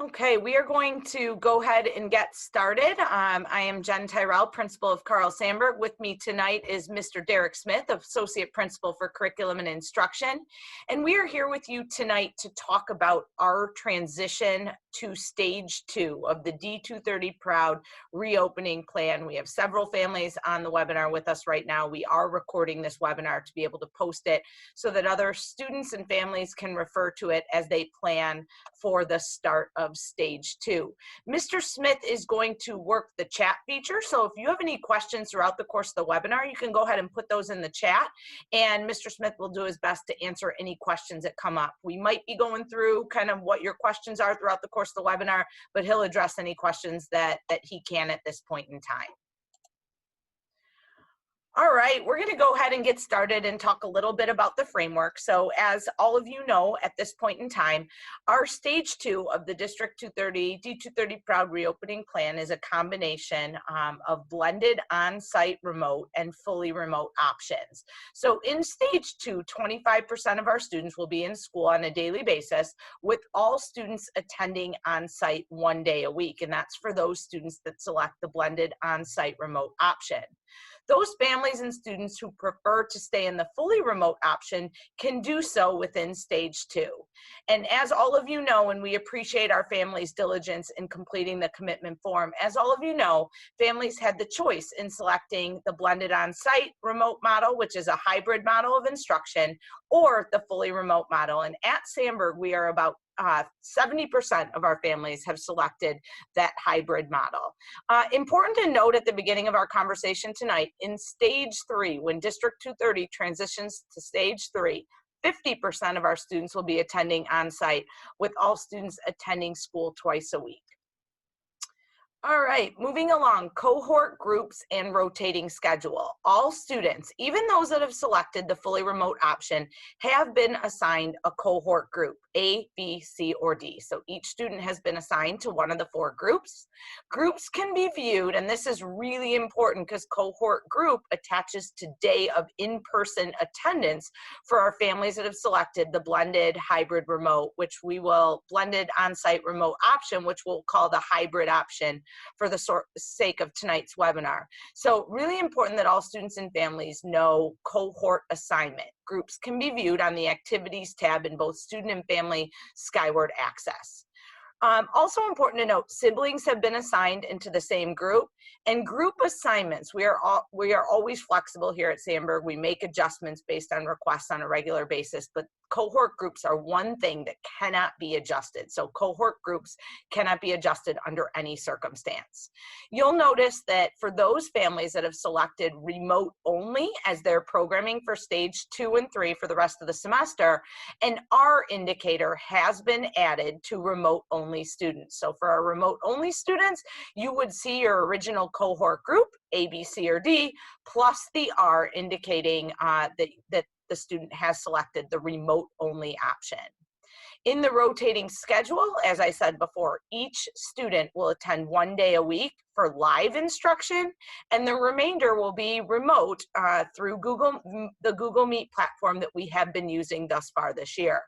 Okay, we are going to go ahead and get started. I am Jen Tyrell, Principal of Carl Sandburg. With me tonight is Mr. Derek Smith, Associate Principal for Curriculum and Instruction. And we are here with you tonight to talk about our transition to stage 2 of the D230 Proud reopening plan. We have several families on the webinar with us right now. We are recording this webinar to be able to post it so that other students and families can refer to it as they plan for the start of stage 2. Mr. Smith is going to work the chat feature, so if you have any questions throughout the course of the webinar, you can go ahead and put those in the chat, and Mr. Smith will do his best to answer any questions that come up. We might be going through kind of what your questions are throughout the course of the webinar, but he'll address any questions that he can at this point in time. All right, we're going to go ahead and get started and talk a little bit about the framework. So as all of you know, at this point in time, our stage 2 of the District 230, D230 Proud reopening plan is a combination of blended on-site remote and fully remote options. So in stage 2, 25% of our students will be in school on a daily basis, with all students attending on-site 1 day a week. And that's for those students that select the blended on-site remote option. Those families and students who prefer to stay in the fully remote option can do so within stage 2. And as all of you know, and we appreciate our families' diligence in completing the commitment form, as all of you know, families had the choice in selecting the blended on-site remote model, which is a hybrid model of instruction, or the fully remote model. And at Sandburg, we are about 70% of our families have selected that hybrid model. Important to note at the beginning of our conversation tonight, in stage 3, when District 230 transitions to stage 3, 50% of our students will be attending on-site, with all students attending school twice a week. All right, moving along, cohort groups and rotating schedule. All students, even those that have selected the fully remote option, have been assigned a cohort group, A, B, C, or D. So each student has been assigned to one of the 4 groups. Groups can be viewed, and this is really important because cohort group attaches to day of in-person attendance for our families that have selected the blended hybrid remote, which we will, blended on-site remote option, which we'll call the hybrid option for the sake of tonight's webinar. So really important that all students and families know cohort assignment. Groups can be viewed on the activities tab in both student and family Skyward Access. Also important to note, siblings have been assigned into the same group, and group assignments, we are always flexible here at Sandburg. We make adjustments based on requests on a regular basis, but cohort groups are one thing that cannot be adjusted. So cohort groups cannot be adjusted under any circumstance. You'll notice that for those families that have selected remote only as their programming for stage 2 and 3 for the rest of the semester, an R indicator has been added to remote only students. So for our remote only students, you would see your original cohort group, A, B, C, or D, plus the R indicating that the student has selected the remote only option. In the rotating schedule, as I said before, each student will attend 1 day a week for live instruction, and the remainder will be remote through the Google Meet platform that we have been using thus far this year.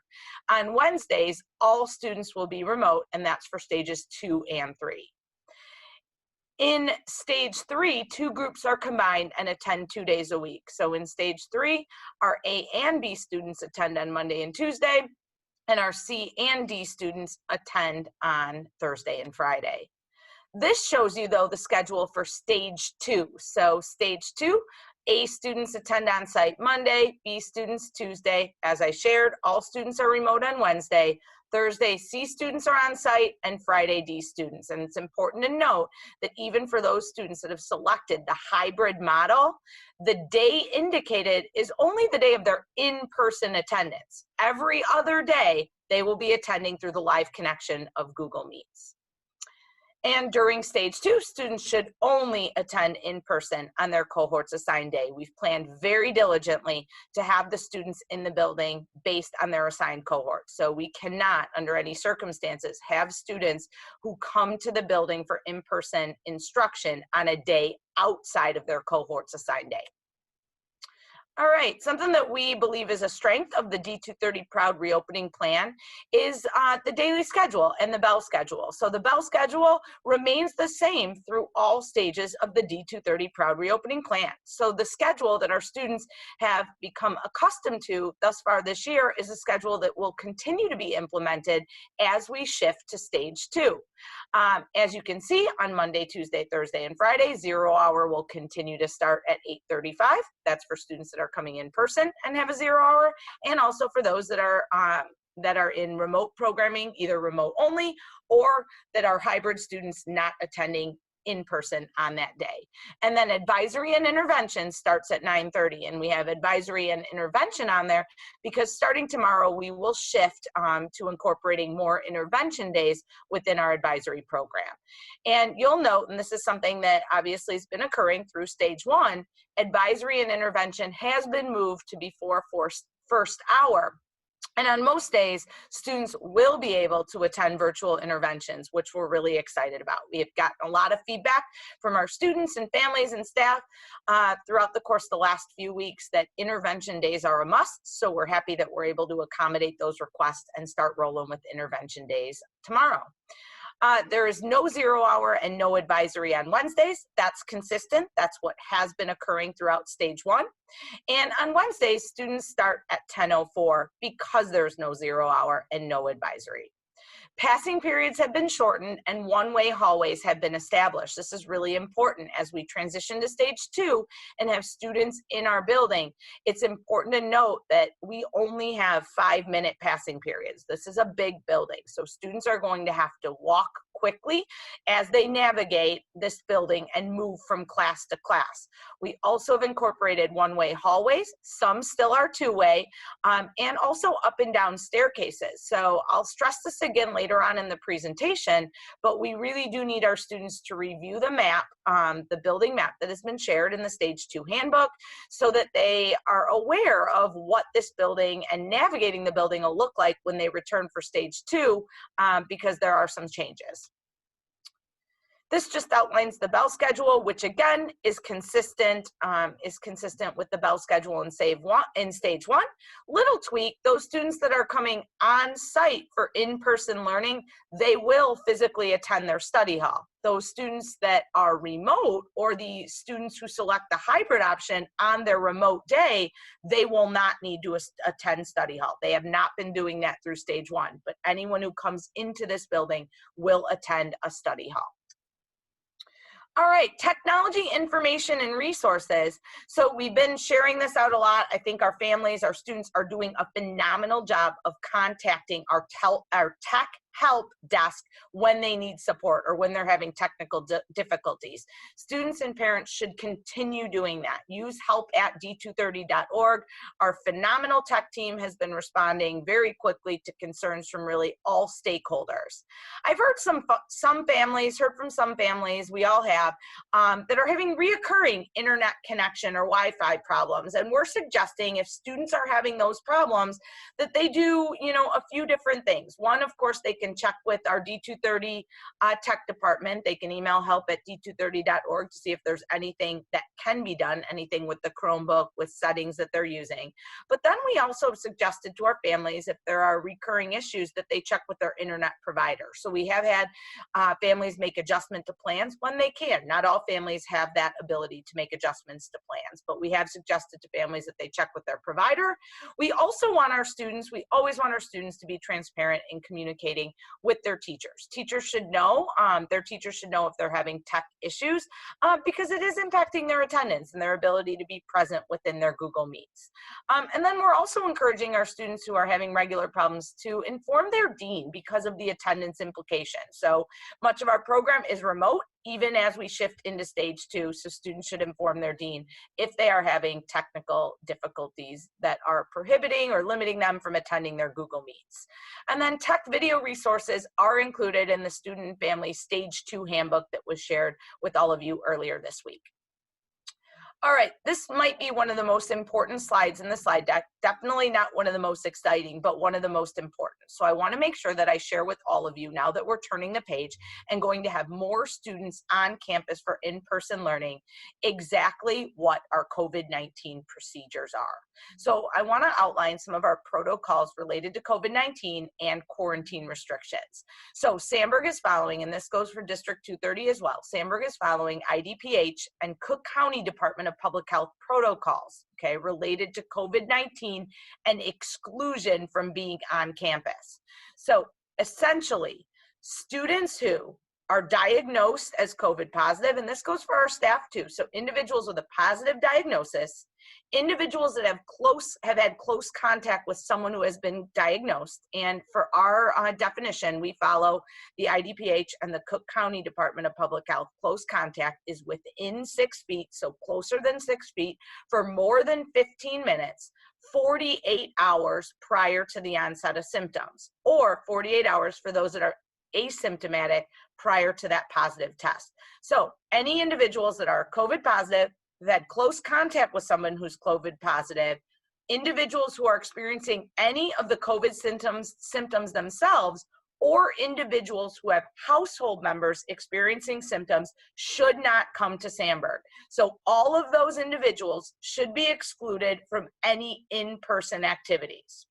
On Wednesdays, all students will be remote, and that's for stages 2 and 3. In stage 3, 2 groups are combined and attend 2 days a week. So in stage 3, our A and B students attend on Monday and Tuesday, and our C and D students attend on Thursday and Friday. This shows you, though, the schedule for stage 2. So stage 2, A students attend on site Monday, B students Tuesday. As I shared, all students are remote on Wednesday. Thursday, C students are on site, and Friday, D students. And it's important to note that even for those students that have selected the hybrid model, the day indicated is only the day of their in-person attendance. Every other day, they will be attending through the live connection of Google Meets. And during stage 2, students should only attend in person on their cohort's assigned day. We've planned very diligently to have the students in the building based on their assigned cohort. So we cannot, under any circumstances, have students who come to the building for in-person instruction on a day outside of their cohort's assigned day. All right, something that we believe is a strength of the D230 Proud Reopening Plan is the daily schedule and the bell schedule. So the bell schedule remains the same through all stages of the D230 Proud Reopening Plan. So the schedule that our students have become accustomed to thus far this year is a schedule that will continue to be implemented as we shift to stage 2. As you can see, on Monday, Tuesday, Thursday, and Friday, 0 hour will continue to start at 8:35. That's for students that are coming in person and have a 0 hour, and also for those that are in remote programming, either remote only or that are hybrid students not attending in person on that day. And then advisory and intervention starts at 9:30, and we have advisory and intervention on there because starting tomorrow we will shift to incorporating more intervention days within our advisory program. And you'll note, and this is something that obviously has been occurring through stage 1, advisory and intervention has been moved to before first hour. And on most days, students will be able to attend virtual interventions, which we're really excited about. We have gotten a lot of feedback from our students and families and staff throughout the course of the last few weeks that intervention days are a must. So we're happy that we're able to accommodate those requests and start rolling with intervention days tomorrow. There is no 0 hour and no advisory on Wednesdays. That's consistent. That's what has been occurring throughout stage 1. And on Wednesdays, students start at 10:04 because there's no 0 hour and no advisory. Passing periods have been shortened and one-way hallways have been established. This is really important as we transition to stage 2 and have students in our building. It's important to note that we only have 5-minute passing periods. This is a big building, so students are going to have to walk quickly as they navigate this building and move from class to class. We also have incorporated one-way hallways. Some still are two-way, and also up and down staircases. So I'll stress this again later on in the presentation, but we really do need our students to review the map, the building map that has been shared in the stage 2 handbook, so that they are aware of what this building and navigating the building will look like when they return for stage 2, because there are some changes. This just outlines the bell schedule, which again is consistent with the bell schedule in stage 1. Little tweak, those students that are coming on site for in-person learning, they will physically attend their study hall. Those students that are remote, or the students who select the hybrid option on their remote day, they will not need to attend study hall. They have not been doing that through stage 1, but anyone who comes into this building will attend a study hall. All right, technology, information, and resources. So we've been sharing this out a lot. I think our families, our students are doing a phenomenal job of contacting our tech help desk when they need support or when they're having technical difficulties. Students and parents should continue doing that. Use help@d230.org. Our phenomenal tech team has been responding very quickly to concerns from really all stakeholders. I've heard from some families, we all have, that are having reoccurring internet connection or Wi-Fi problems. And we're suggesting if students are having those problems that they do, a few different things. One, of course, they can check with our D230 tech department. They can email help@d230.org to see if there's anything that can be done, anything with the Chromebook, with settings that they're using. But then we also suggested to our families, if there are recurring issues, that they check with their internet provider. So we have had families make adjustment to plans when they can. Not all families have that ability to make adjustments to plans, but we have suggested to families that they check with their provider. We also want our students, we always want our students to be transparent in communicating with their teachers. Teachers should know, their teachers should know if they're having tech issues, because it is impacting their attendance and their ability to be present within their Google Meets. And then we're also encouraging our students who are having regular problems to inform their dean because of the attendance implications. So much of our program is remote, even as we shift into stage 2, so students should inform their dean if they are having technical difficulties that are prohibiting or limiting them from attending their Google Meets. And then tech video resources are included in the student and family stage 2 handbook that was shared with all of you earlier this week. All right, this might be one of the most important slides in the slide deck. Definitely not one of the most exciting, but one of the most important. So I want to make sure that I share with all of you now that we're turning the page and going to have more students on campus for in-person learning, exactly what our COVID-19 procedures are. So I want to outline some of our protocols related to COVID-19 and quarantine restrictions. So Sandburg is following, and this goes for District 230 as well. Sandburg is following IDPH and Cook County Department of Public Health protocols, okay, related to COVID-19 and exclusion from being on campus. So essentially, students who are diagnosed as COVID positive, and this goes for our staff too, so individuals with a positive diagnosis, individuals that have had close contact with someone who has been diagnosed, and for our definition, we follow the IDPH and the Cook County Department of Public Health. Close contact is within 6 feet, so closer than 6 feet, for more than 15 minutes, 48 hours prior to the onset of symptoms, or 48 hours for those that are asymptomatic prior to that positive test. So any individuals that are COVID positive, that had close contact with someone who's COVID positive, individuals who are experiencing any of the COVID symptoms themselves, or individuals who have household members experiencing symptoms should not come to Sandburg. So all of those individuals should be excluded from any in-person activities.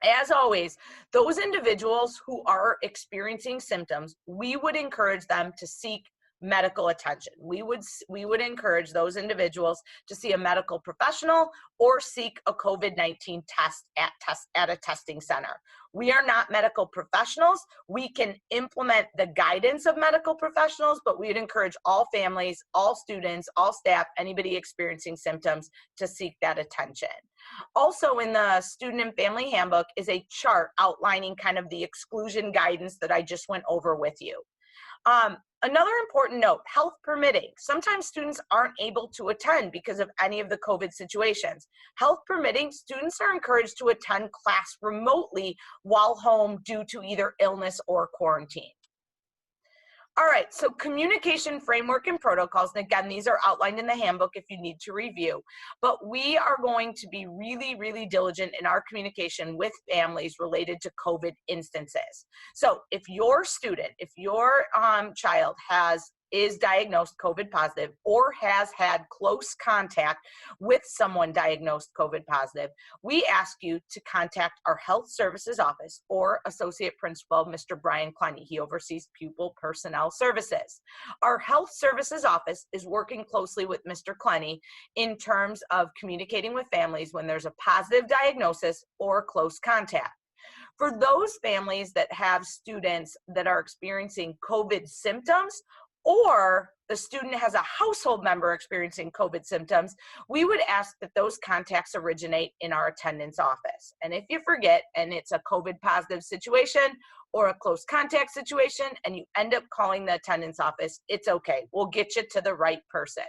As always, those individuals who are experiencing symptoms, we would encourage them to seek medical attention. We would encourage those individuals to see a medical professional or seek a COVID-19 test at a testing center. We are not medical professionals. We can implement the guidance of medical professionals, but we would encourage all families, all students, all staff, anybody experiencing symptoms to seek that attention. Also in the student and family handbook is a chart outlining kind of the exclusion guidance that I just went over with you. Another important note, health permitting. Sometimes students aren't able to attend because of any of the COVID situations. Health permitting, students are encouraged to attend class remotely while home due to either illness or quarantine. All right, so communication framework and protocols, and again, these are outlined in the handbook if you need to review, but we are going to be really, really diligent in our communication with families related to COVID instances. So if your student, if your child is diagnosed COVID positive or has had close contact with someone diagnosed COVID positive, we ask you to contact our health services office or associate principal, Mr. Brian Clenny. He oversees pupil personnel services. Our health services office is working closely with Mr. Clenny in terms of communicating with families when there's a positive diagnosis or close contact. For those families that have students that are experiencing COVID symptoms, or the student has a household member experiencing COVID symptoms, we would ask that those contacts originate in our attendance office. And if you forget, and it's a COVID positive situation or a close contact situation, and you end up calling the attendance office, it's okay. We'll get you to the right person.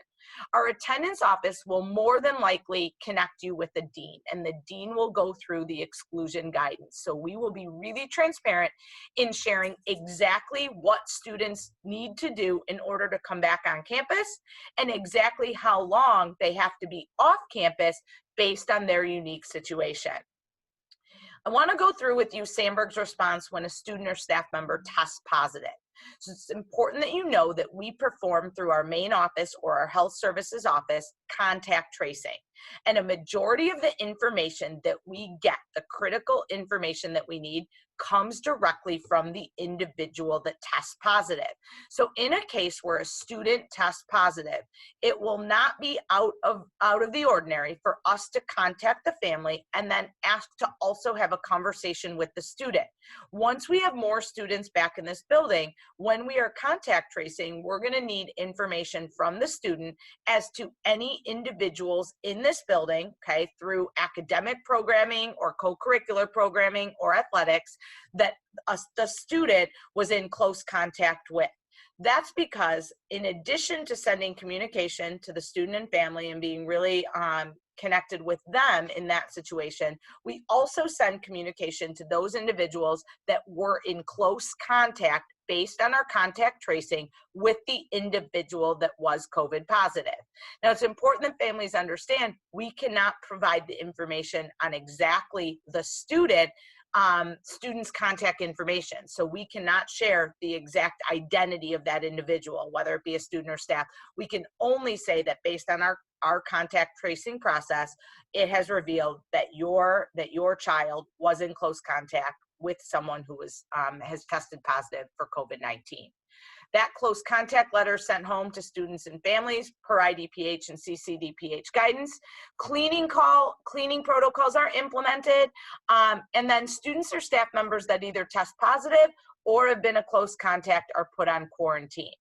Our attendance office will more than likely connect you with the dean, and the dean will go through the exclusion guidance. So we will be really transparent in sharing exactly what students need to do in order to come back on campus and exactly how long they have to be off campus based on their unique situation. I want to go through with you Sandburg's response when a student or staff member tests positive. So it's important that you know that we perform through our main office or our health services office contact tracing. And a majority of the information that we get, the critical information that we need, comes directly from the individual that tests positive. So in a case where a student tests positive, it will not be out of the ordinary for us to contact the family and then ask to also have a conversation with the student. Once we have more students back in this building, when we are contact tracing, we're going to need information from the student as to any individuals in this building, okay, through academic programming or co-curricular programming or athletics, that the student was in close contact with. That's because in addition to sending communication to the student and family and being really connected with them in that situation, we also send communication to those individuals that were in close contact based on our contact tracing with the individual that was COVID positive. Now, it's important that families understand we cannot provide the information on exactly the student's contact information. So we cannot share the exact identity of that individual, whether it be a student or staff. We can only say that based on our contact tracing process, it has revealed that your child was in close contact with someone who has tested positive for COVID-19. That close contact letter sent home to students and families per IDPH and CCDPH guidance. Cleaning protocols are implemented, and then students or staff members that either test positive or have been a close contact are put on quarantine.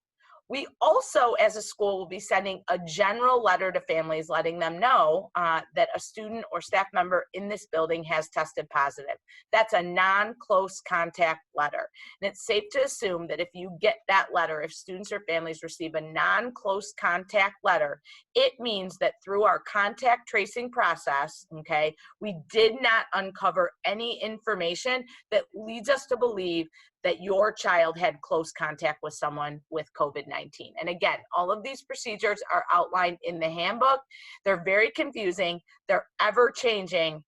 We also, as a school, will be sending a general letter to families letting them know that a student or staff member in this building has tested positive. That's a non-close contact letter. And it's safe to assume that if you get that letter, if students or families receive a non-close contact letter, it means that through our contact tracing process, okay, we did not uncover any information that leads us to believe that your child had close contact with someone with COVID-19. And again, all of these procedures are outlined in the handbook. They're very confusing. They're ever changing.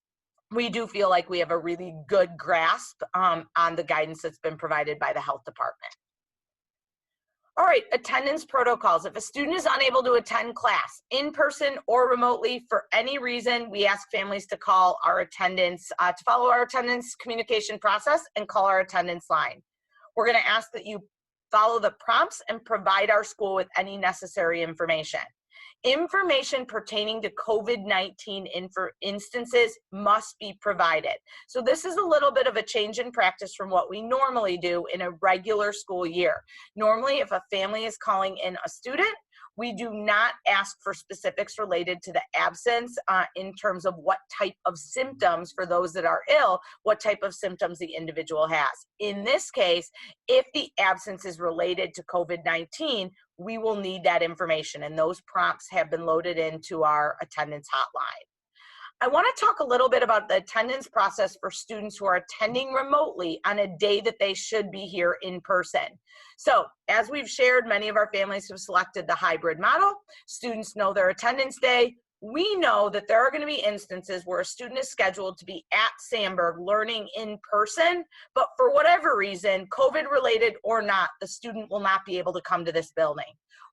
We do feel like we have a really good grasp on the guidance that's been provided by the health department. All right, attendance protocols. If a student is unable to attend class in person or remotely for any reason, we ask families to call our attendance, to follow our attendance communication process and call our attendance line. We're going to ask that you follow the prompts and provide our school with any necessary information. Information pertaining to COVID-19 instances must be provided. So this is a little bit of a change in practice from what we normally do in a regular school year. Normally, if a family is calling in a student, we do not ask for specifics related to the absence in terms of what type of symptoms, for those that are ill, what type of symptoms the individual has. In this case, if the absence is related to COVID-19, we will need that information, and those prompts have been loaded into our attendance hotline. I want to talk a little bit about the attendance process for students who are attending remotely on a day that they should be here in person. So, as we've shared, many of our families have selected the hybrid model. Students know their attendance day. We know that there are going to be instances where a student is scheduled to be at Sandburg learning in person, but for whatever reason, COVID related or not, the student will not be able to come to this building.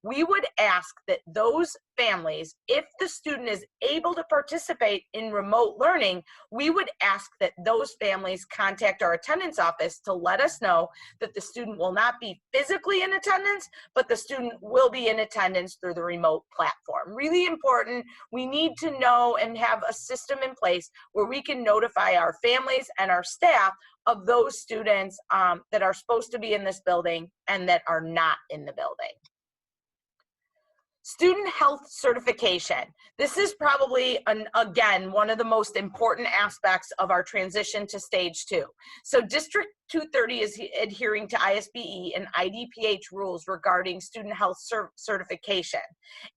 We would ask that those families, if the student is able to participate in remote learning, we would ask that those families contact our attendance office to let us know that the student will not be physically in attendance, but the student will be in attendance through the remote platform. Really important. We need to know and have a system in place where we can notify our families and our staff of those students that are supposed to be in this building and that are not in the building. Student health certification. This is probably, again, one of the most important aspects of our transition to stage 2. So District 230 is adhering to ISBE and IDPH rules regarding student health certification.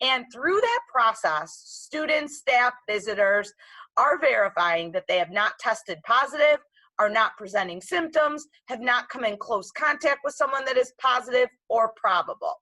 And through that process, students, staff, visitors are verifying that they have not tested positive, are not presenting symptoms, have not come in close contact with someone that is positive or probable.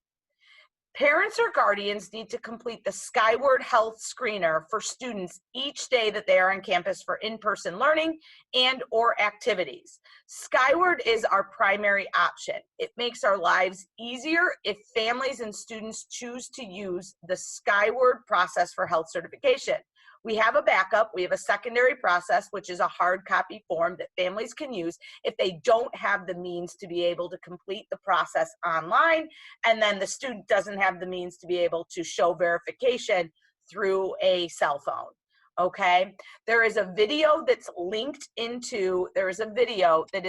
Parents or guardians need to complete the Skyward Health Screener for students each day that they are on campus for in-person learning and or activities. Skyward is our primary option. It makes our lives easier if families and students choose to use the Skyward process for health certification. We have a backup. We have a secondary process, which is a hard copy form that families can use if they don't have the means to be able to complete the process online, and then the student doesn't have the means to be able to show verification through a cell phone. Okay, there is a video that's linked into, the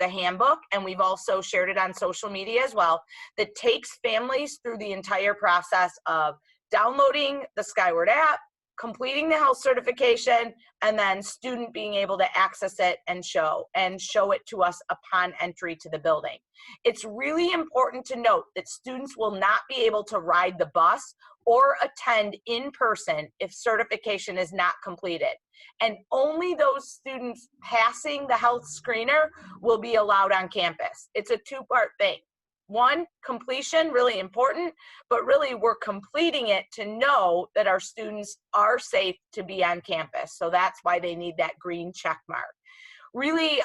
handbook, and we've also shared it on social media as well, that takes families through the entire process of downloading the Skyward app, completing the health certification, and then student being able to access it and show it to us upon entry to the building. It's really important to note that students will not be able to ride the bus or attend in person if certification is not completed. And only those students passing the health screener will be allowed on campus. It's a two-part thing. One, completion, really important, but really we're completing it to know that our students are safe to be on campus. So that's why they need that green check mark. Really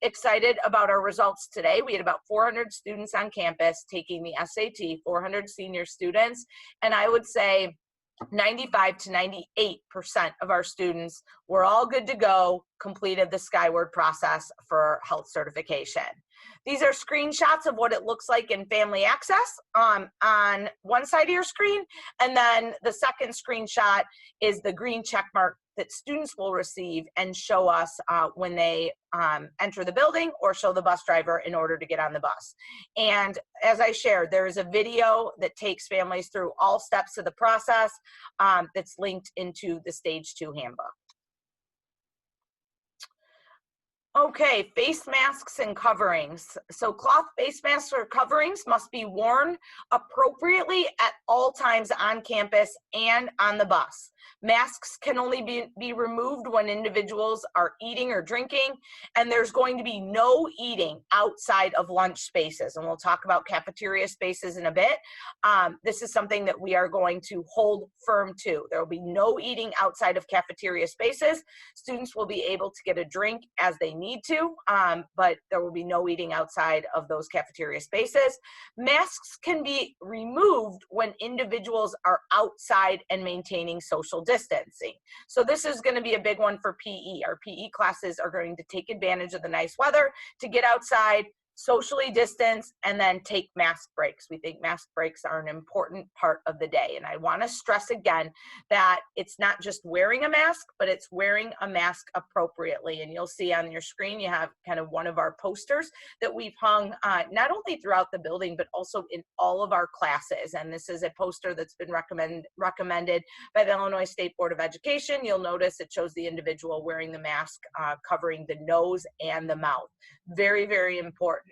excited about our results today. We had about 400 students on campus taking the SAT, 400 senior students, and I would say 95 to 98% of our students were all good to go, completed the Skyward process for health certification. These are screenshots of what it looks like in Family Access on one side of your screen, and then the second screenshot is the green check mark that students will receive and show us when they enter the building or show the bus driver in order to get on the bus. And as I shared, there is a video that takes families through all steps of the process that's linked into the Stage 2 handbook. Okay, face masks and coverings. So cloth face masks or coverings must be worn appropriately at all times on campus and on the bus. Masks can only be removed when individuals are eating or drinking, and there's going to be no eating outside of lunch spaces. And we'll talk about cafeteria spaces in a bit. This is something that we are going to hold firm to. There will be no eating outside of cafeteria spaces. Students will be able to get a drink as they need to, but there will be no eating outside of those cafeteria spaces. Masks can be removed when individuals are outside and maintaining social distancing. So this is going to be a big one for PE. Our PE classes are going to take advantage of the nice weather to get outside, socially distance, and then take mask breaks. We think mask breaks are an important part of the day. And I want to stress again that it's not just wearing a mask, but it's wearing a mask appropriately. And you'll see on your screen, you have kind of one of our posters that we've hung not only throughout the building, but also in all of our classes. And this is a poster that's been recommended by the Illinois State Board of Education. You'll notice it shows the individual wearing the mask covering the nose and the mouth. Very, very important.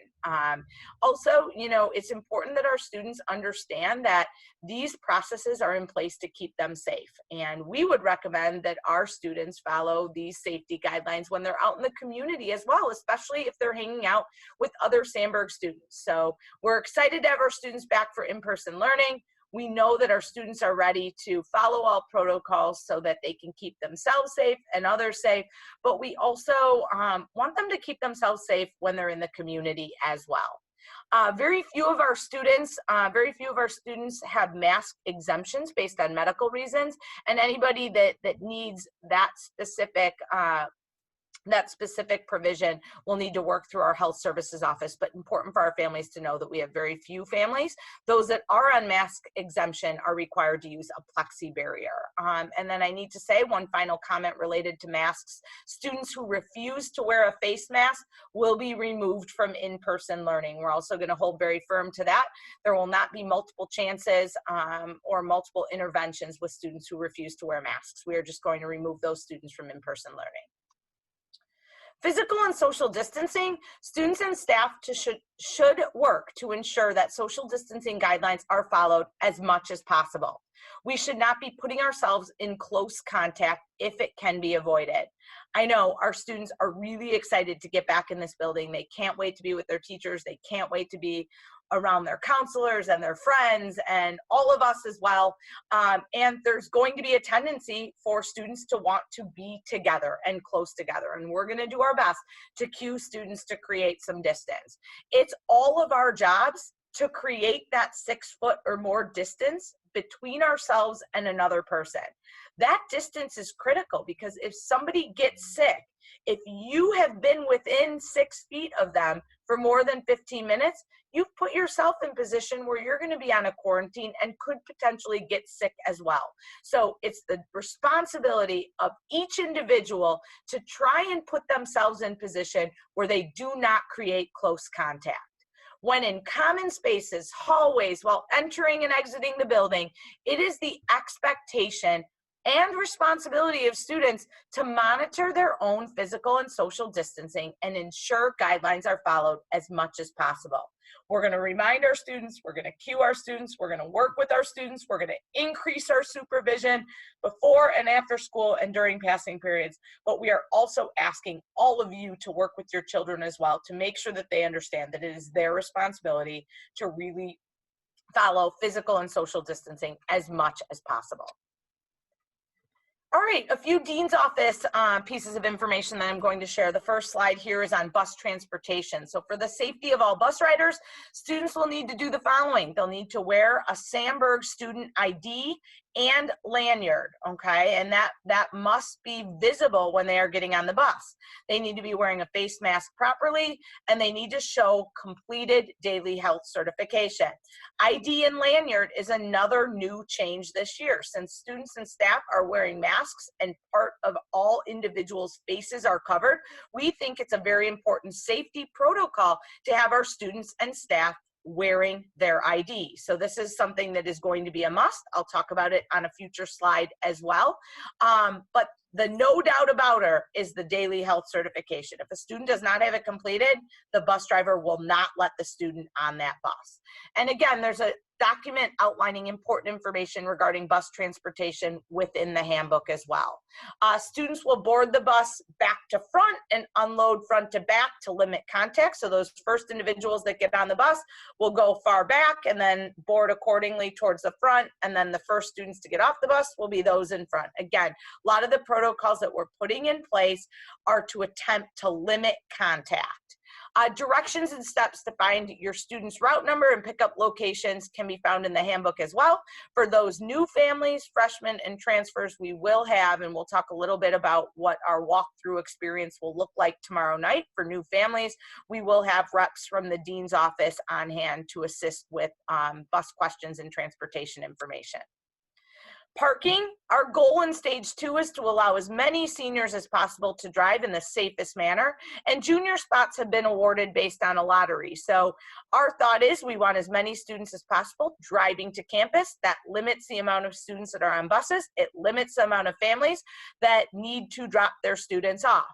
Also, you know, it's important that our students understand that these processes are in place to keep them safe. And we would recommend that our students follow these safety guidelines when they're out in the community as well, especially if they're hanging out with other Sandberg students. So we're excited to have our students back for in-person learning. We know that our students are ready to follow all protocols so that they can keep themselves safe and others safe, but we also want them to keep themselves safe when they're in the community as well. Very few of our students have mask exemptions based on medical reasons, and anybody that needs that specific provision will need to work through our health services office. But important for our families to know that we have very few families. Those that are on mask exemption are required to use a plexi barrier. And then I need to say one final comment related to masks. Students who refuse to wear a face mask will be removed from in-person learning. We're also going to hold very firm to that. There will not be multiple chances or multiple interventions with students who refuse to wear masks. We are just going to remove those students from in-person learning. Physical and social distancing, students and staff should work to ensure that social distancing guidelines are followed as much as possible. We should not be putting ourselves in close contact if it can be avoided. I know our students are really excited to get back in this building. They can't wait to be with their teachers. They can't wait to be around their counselors and their friends and all of us as well. And there's going to be a tendency for students to want to be together and close together. And we're going to do our best to cue students to create some distance. It's all of our jobs to create that 6 foot or more distance between ourselves and another person. That distance is critical because if somebody gets sick, if you have been within 6 feet of them for more than 15 minutes, you've put yourself in a position where you're going to be on a quarantine and could potentially get sick as well. So it's the responsibility of each individual to try and put themselves in position where they do not create close contact. When in common spaces, hallways, while entering and exiting the building, it is the expectation and responsibility of students to monitor their own physical and social distancing and ensure guidelines are followed as much as possible. We're going to remind our students, we're going to cue our students, we're going to work with our students, we're going to increase our supervision before and after school and during passing periods, but we are also asking all of you to work with your children as well to make sure that they understand that it is their responsibility to really follow physical and social distancing as much as possible. All right, a few Dean's Office pieces of information that I'm going to share. The first slide here is on bus transportation. So for the safety of all bus riders, students will need to do the following. They'll need to wear a Sandberg student ID and lanyard, okay? And that must be visible when they are getting on the bus. They need to be wearing a face mask properly, and they need to show completed daily health certification. ID and lanyard is another new change this year. Since students and staff are wearing masks and part of all individuals' faces are covered, we think it's a very important safety protocol to have our students and staff wearing their ID. So this is something that is going to be a must. I'll talk about it on a future slide as well. But the no doubt about it is the daily health certification. If a student does not have it completed, the bus driver will not let the student on that bus. And again, there's a document outlining important information regarding bus transportation within the handbook as well. Students will board the bus back to front and unload front to back to limit contact. So those first individuals that get on the bus will go far back and then board accordingly towards the front. And then the first students to get off the bus will be those in front. Again, a lot of the protocols that we're putting in place are to attempt to limit contact. Directions and steps to find your student's route number and pickup locations can be found in the handbook as well. For those new families, freshmen, and transfers, we will have, and we'll talk a little bit about what our walkthrough experience will look like tomorrow night for new families. We will have reps from the dean's office on hand to assist with bus questions and transportation information. Parking, our goal in stage 2 is to allow as many seniors as possible to drive in the safest manner, and junior spots have been awarded based on a lottery. So our thought is we want as many students as possible driving to campus. That limits the amount of students that are on buses. It limits the amount of families that need to drop their students off.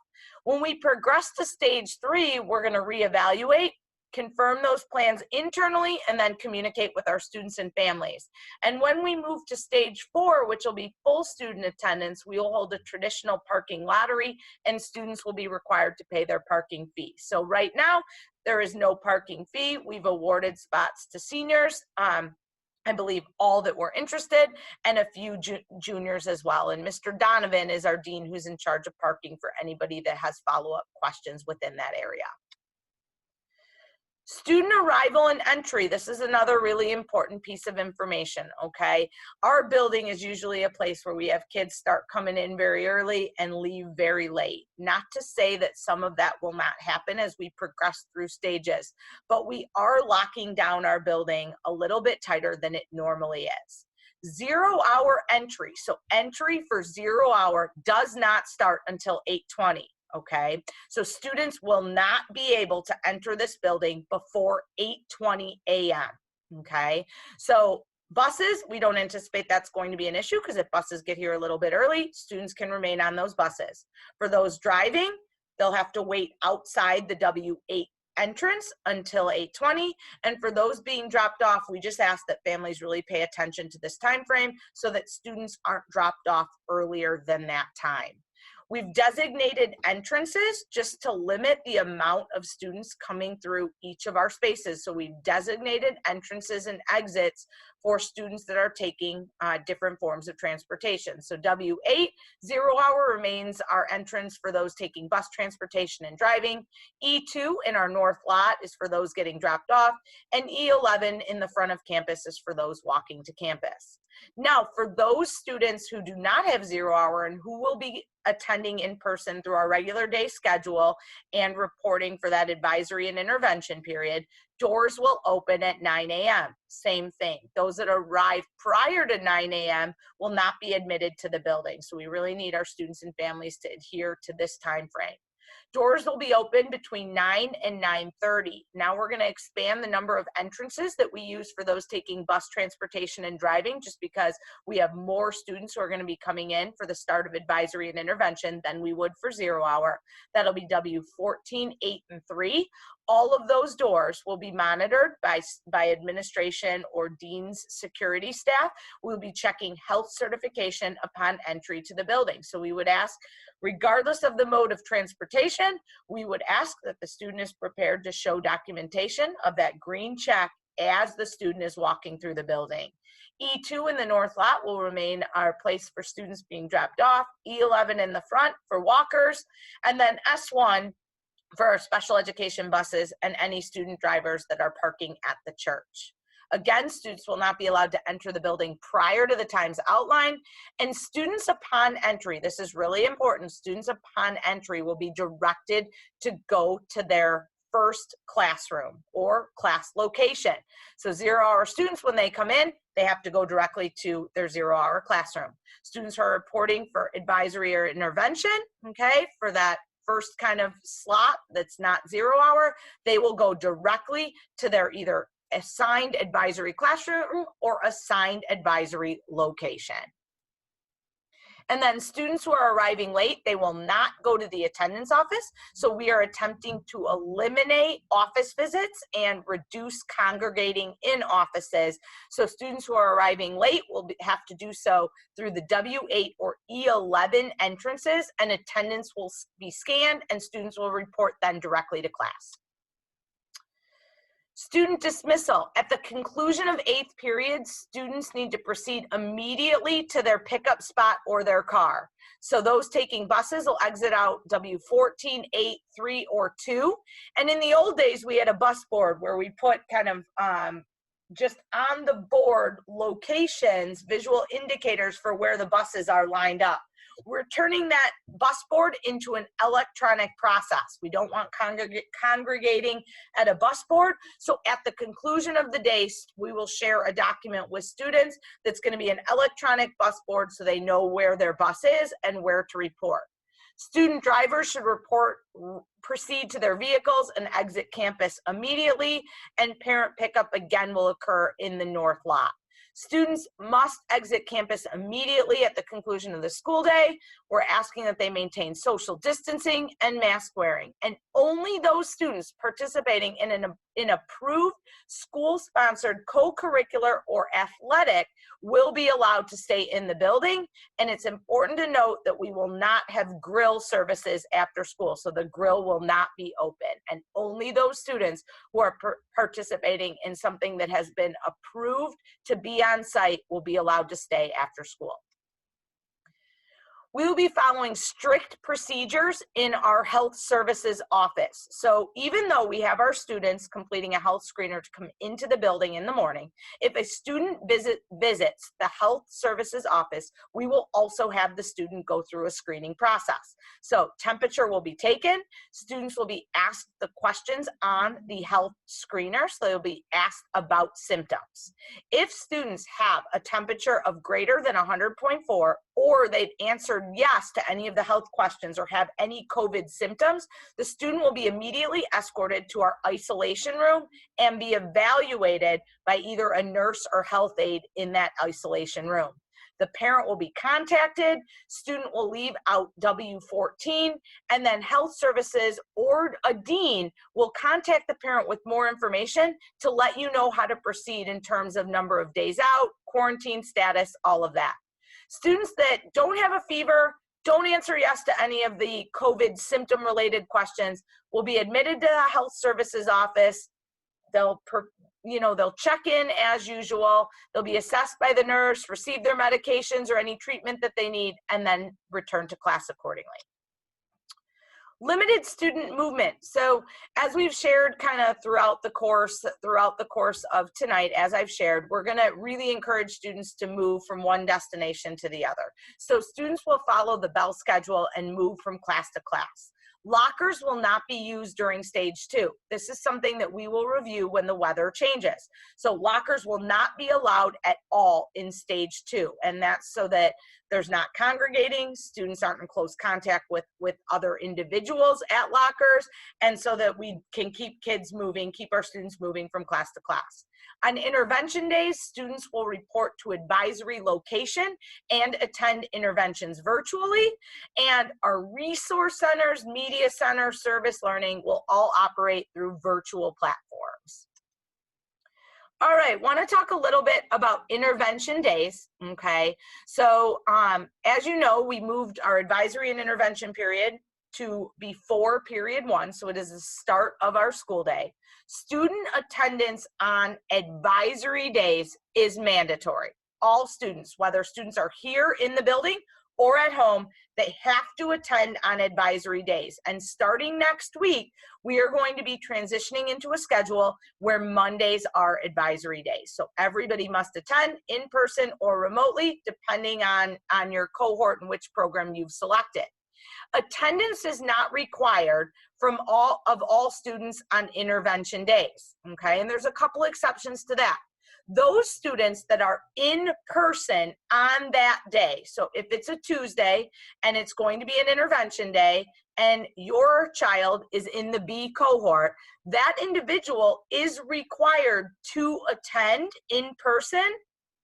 When we progress to stage 3, we're going to reevaluate, confirm those plans internally, and then communicate with our students and families. And when we move to stage 4, which will be full student attendance, we will hold a traditional parking lottery and students will be required to pay their parking fee. So right now, there is no parking fee. We've awarded spots to seniors, I believe all that were interested, and a few juniors as well. And Mr. Donovan is our dean who's in charge of parking for anybody that has follow-up questions within that area. Student arrival and entry. This is another really important piece of information, okay? Our building is usually a place where we have kids start coming in very early and leave very late. Not to say that some of that will not happen as we progress through stages, but we are locking down our building a little bit tighter than it normally is. 0-hour entry, so entry for 0 hour does not start until 8:20. Okay, so students will not be able to enter this building before 8:20 a.m. Okay, so buses, we don't anticipate that's going to be an issue because if buses get here a little bit early, students can remain on those buses. For those driving, they'll have to wait outside the W8 entrance until 8:20, and for those being dropped off, we just ask that families really pay attention to this time frame so that students aren't dropped off earlier than that time. We've designated entrances just to limit the amount of students coming through each of our spaces. So we've designated entrances and exits for students that are taking different forms of transportation. So W8, 0 hour remains our entrance for those taking bus transportation and driving. E2 in our north lot is for those getting dropped off. And E11 in the front of campus is for those walking to campus. Now, for those students who do not have 0 hour and who will be attending in person through our regular day schedule and reporting for that advisory and intervention period, doors will open at 9 a.m. Same thing. Those that arrive prior to 9 a.m. will not be admitted to the building. So we really need our students and families to adhere to this time frame. Doors will be open between 9 and 9:30. Now we're going to expand the number of entrances that we use for those taking bus transportation and driving, just because we have more students who are going to be coming in for the start of advisory and intervention than we would for 0 hour. That'll be W14, 8, and 3. All of those doors will be monitored by administration or dean's security staff. We'll be checking health certification upon entry to the building. So we would ask, regardless of the mode of transportation, we would ask that the student is prepared to show documentation of that green check as the student is walking through the building. E2 in the north lot will remain our place for students being dropped off, E11 in the front for walkers, and then S1 for our special education buses and any student drivers that are parking at the church. Again, students will not be allowed to enter the building prior to the times outlined, and students upon entry, this is really important, students upon entry will be directed to go to their first classroom or class location. So 0 hour students, when they come in, they have to go directly to their 0 hour classroom. Students who are reporting for advisory or intervention, okay, for that first kind of slot that's not 0 hour, they will go directly to their either assigned advisory classroom or assigned advisory location. And then students who are arriving late, they will not go to the attendance office. So we are attempting to eliminate office visits and reduce congregating in offices. So students who are arriving late will have to do so through the W8 or E11 entrances, and attendance will be scanned and students will report then directly to class. Student dismissal. At the conclusion of 8th period, students need to proceed immediately to their pickup spot or their car. So those taking buses will exit out W14, 8, 3, or 2. And in the old days, we had a bus board where we put kind of just on the board locations, visual indicators for where the buses are lined up. We're turning that bus board into an electronic process. We don't want congregating at a bus board. So at the conclusion of the day, we will share a document with students that's going to be an electronic bus board so they know where their bus is and where to report. Student drivers should proceed to their vehicles and exit campus immediately, and parent pickup again will occur in the north lot. Students must exit campus immediately at the conclusion of the school day. We're asking that they maintain social distancing and mask wearing, and only those students participating in an approved school-sponsored co-curricular or athletic will be allowed to stay in the building. And it's important to note that we will not have grill services after school, so the grill will not be open, and only those students who are participating in something that has been approved to be on site will be allowed to stay after school. We will be following strict procedures in our health services office. So even though we have our students completing a health screener to come into the building in the morning, if a student visits the health services office, we will also have the student go through a screening process. So temperature will be taken, students will be asked the questions on the health screener, so they'll be asked about symptoms. If students have a temperature of greater than 100.4, or they've answered yes to any of the health questions or have any COVID symptoms, the student will be immediately escorted to our isolation room and be evaluated by either a nurse or health aide in that isolation room. The parent will be contacted, student will leave out W14, and then health services or a dean will contact the parent with more information to let you know how to proceed in terms of number of days out, quarantine status, all of that. Students that don't have a fever, don't answer yes to any of the COVID symptom-related questions will be admitted to the health services office. They'll check in as usual. They'll be assessed by the nurse, receive their medications or any treatment that they need, and then return to class accordingly. Limited student movement. So as we've shared kind of throughout the course of tonight, as I've shared, we're going to really encourage students to move from one destination to the other. So students will follow the bell schedule and move from class to class. Lockers will not be used during stage 2. This is something that we will review when the weather changes. So lockers will not be allowed at all in stage 2. And that's so that there's not congregating, students aren't in close contact with other individuals at lockers, and so that we can keep kids moving, keep our students moving from class to class. On intervention days, students will report to advisory location and attend interventions virtually, and our resource centers, media center, service learning will all operate through virtual platforms. All right, want to talk a little bit about intervention days, okay? So as you know, we moved our advisory and intervention period to before period 1, so it is the start of our school day. Student attendance on advisory days is mandatory. All students, whether students are here in the building or at home, they have to attend on advisory days. And starting next week, we are going to be transitioning into a schedule where Mondays are advisory days. So everybody must attend in person or remotely, depending on your cohort and which program you've selected. Attendance is not required from all students on intervention days, okay? And there's a couple exceptions to that. Those students that are in person on that day, so if it's a Tuesday and it's going to be an intervention day and your child is in the B cohort, that individual is required to attend in person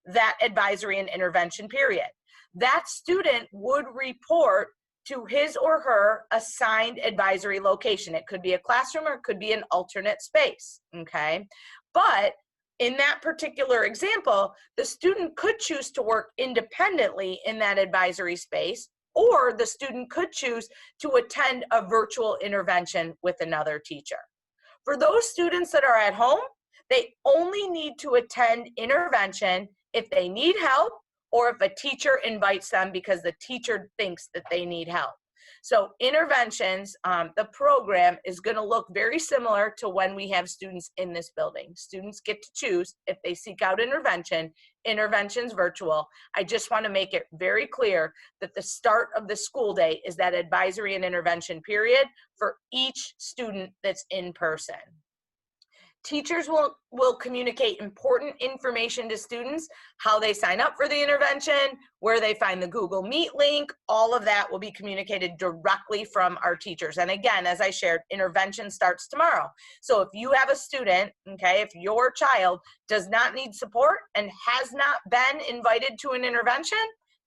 that advisory and intervention period. That student would report to his or her assigned advisory location. It could be a classroom or it could be an alternate space, okay? But in that particular example, the student could choose to work independently in that advisory space, or the student could choose to attend a virtual intervention with another teacher. For those students that are at home, they only need to attend intervention if they need help or if a teacher invites them because the teacher thinks that they need help. So interventions, the program is going to look very similar to when we have students in this building. Students get to choose if they seek out intervention. Intervention's virtual. I just want to make it very clear that the start of the school day is that advisory and intervention period for each student that's in person. Teachers will communicate important information to students, how they sign up for the intervention, where they find the Google Meet link, all of that will be communicated directly from our teachers. And again, as I shared, intervention starts tomorrow. So if you have a student, okay, if your child does not need support and has not been invited to an intervention,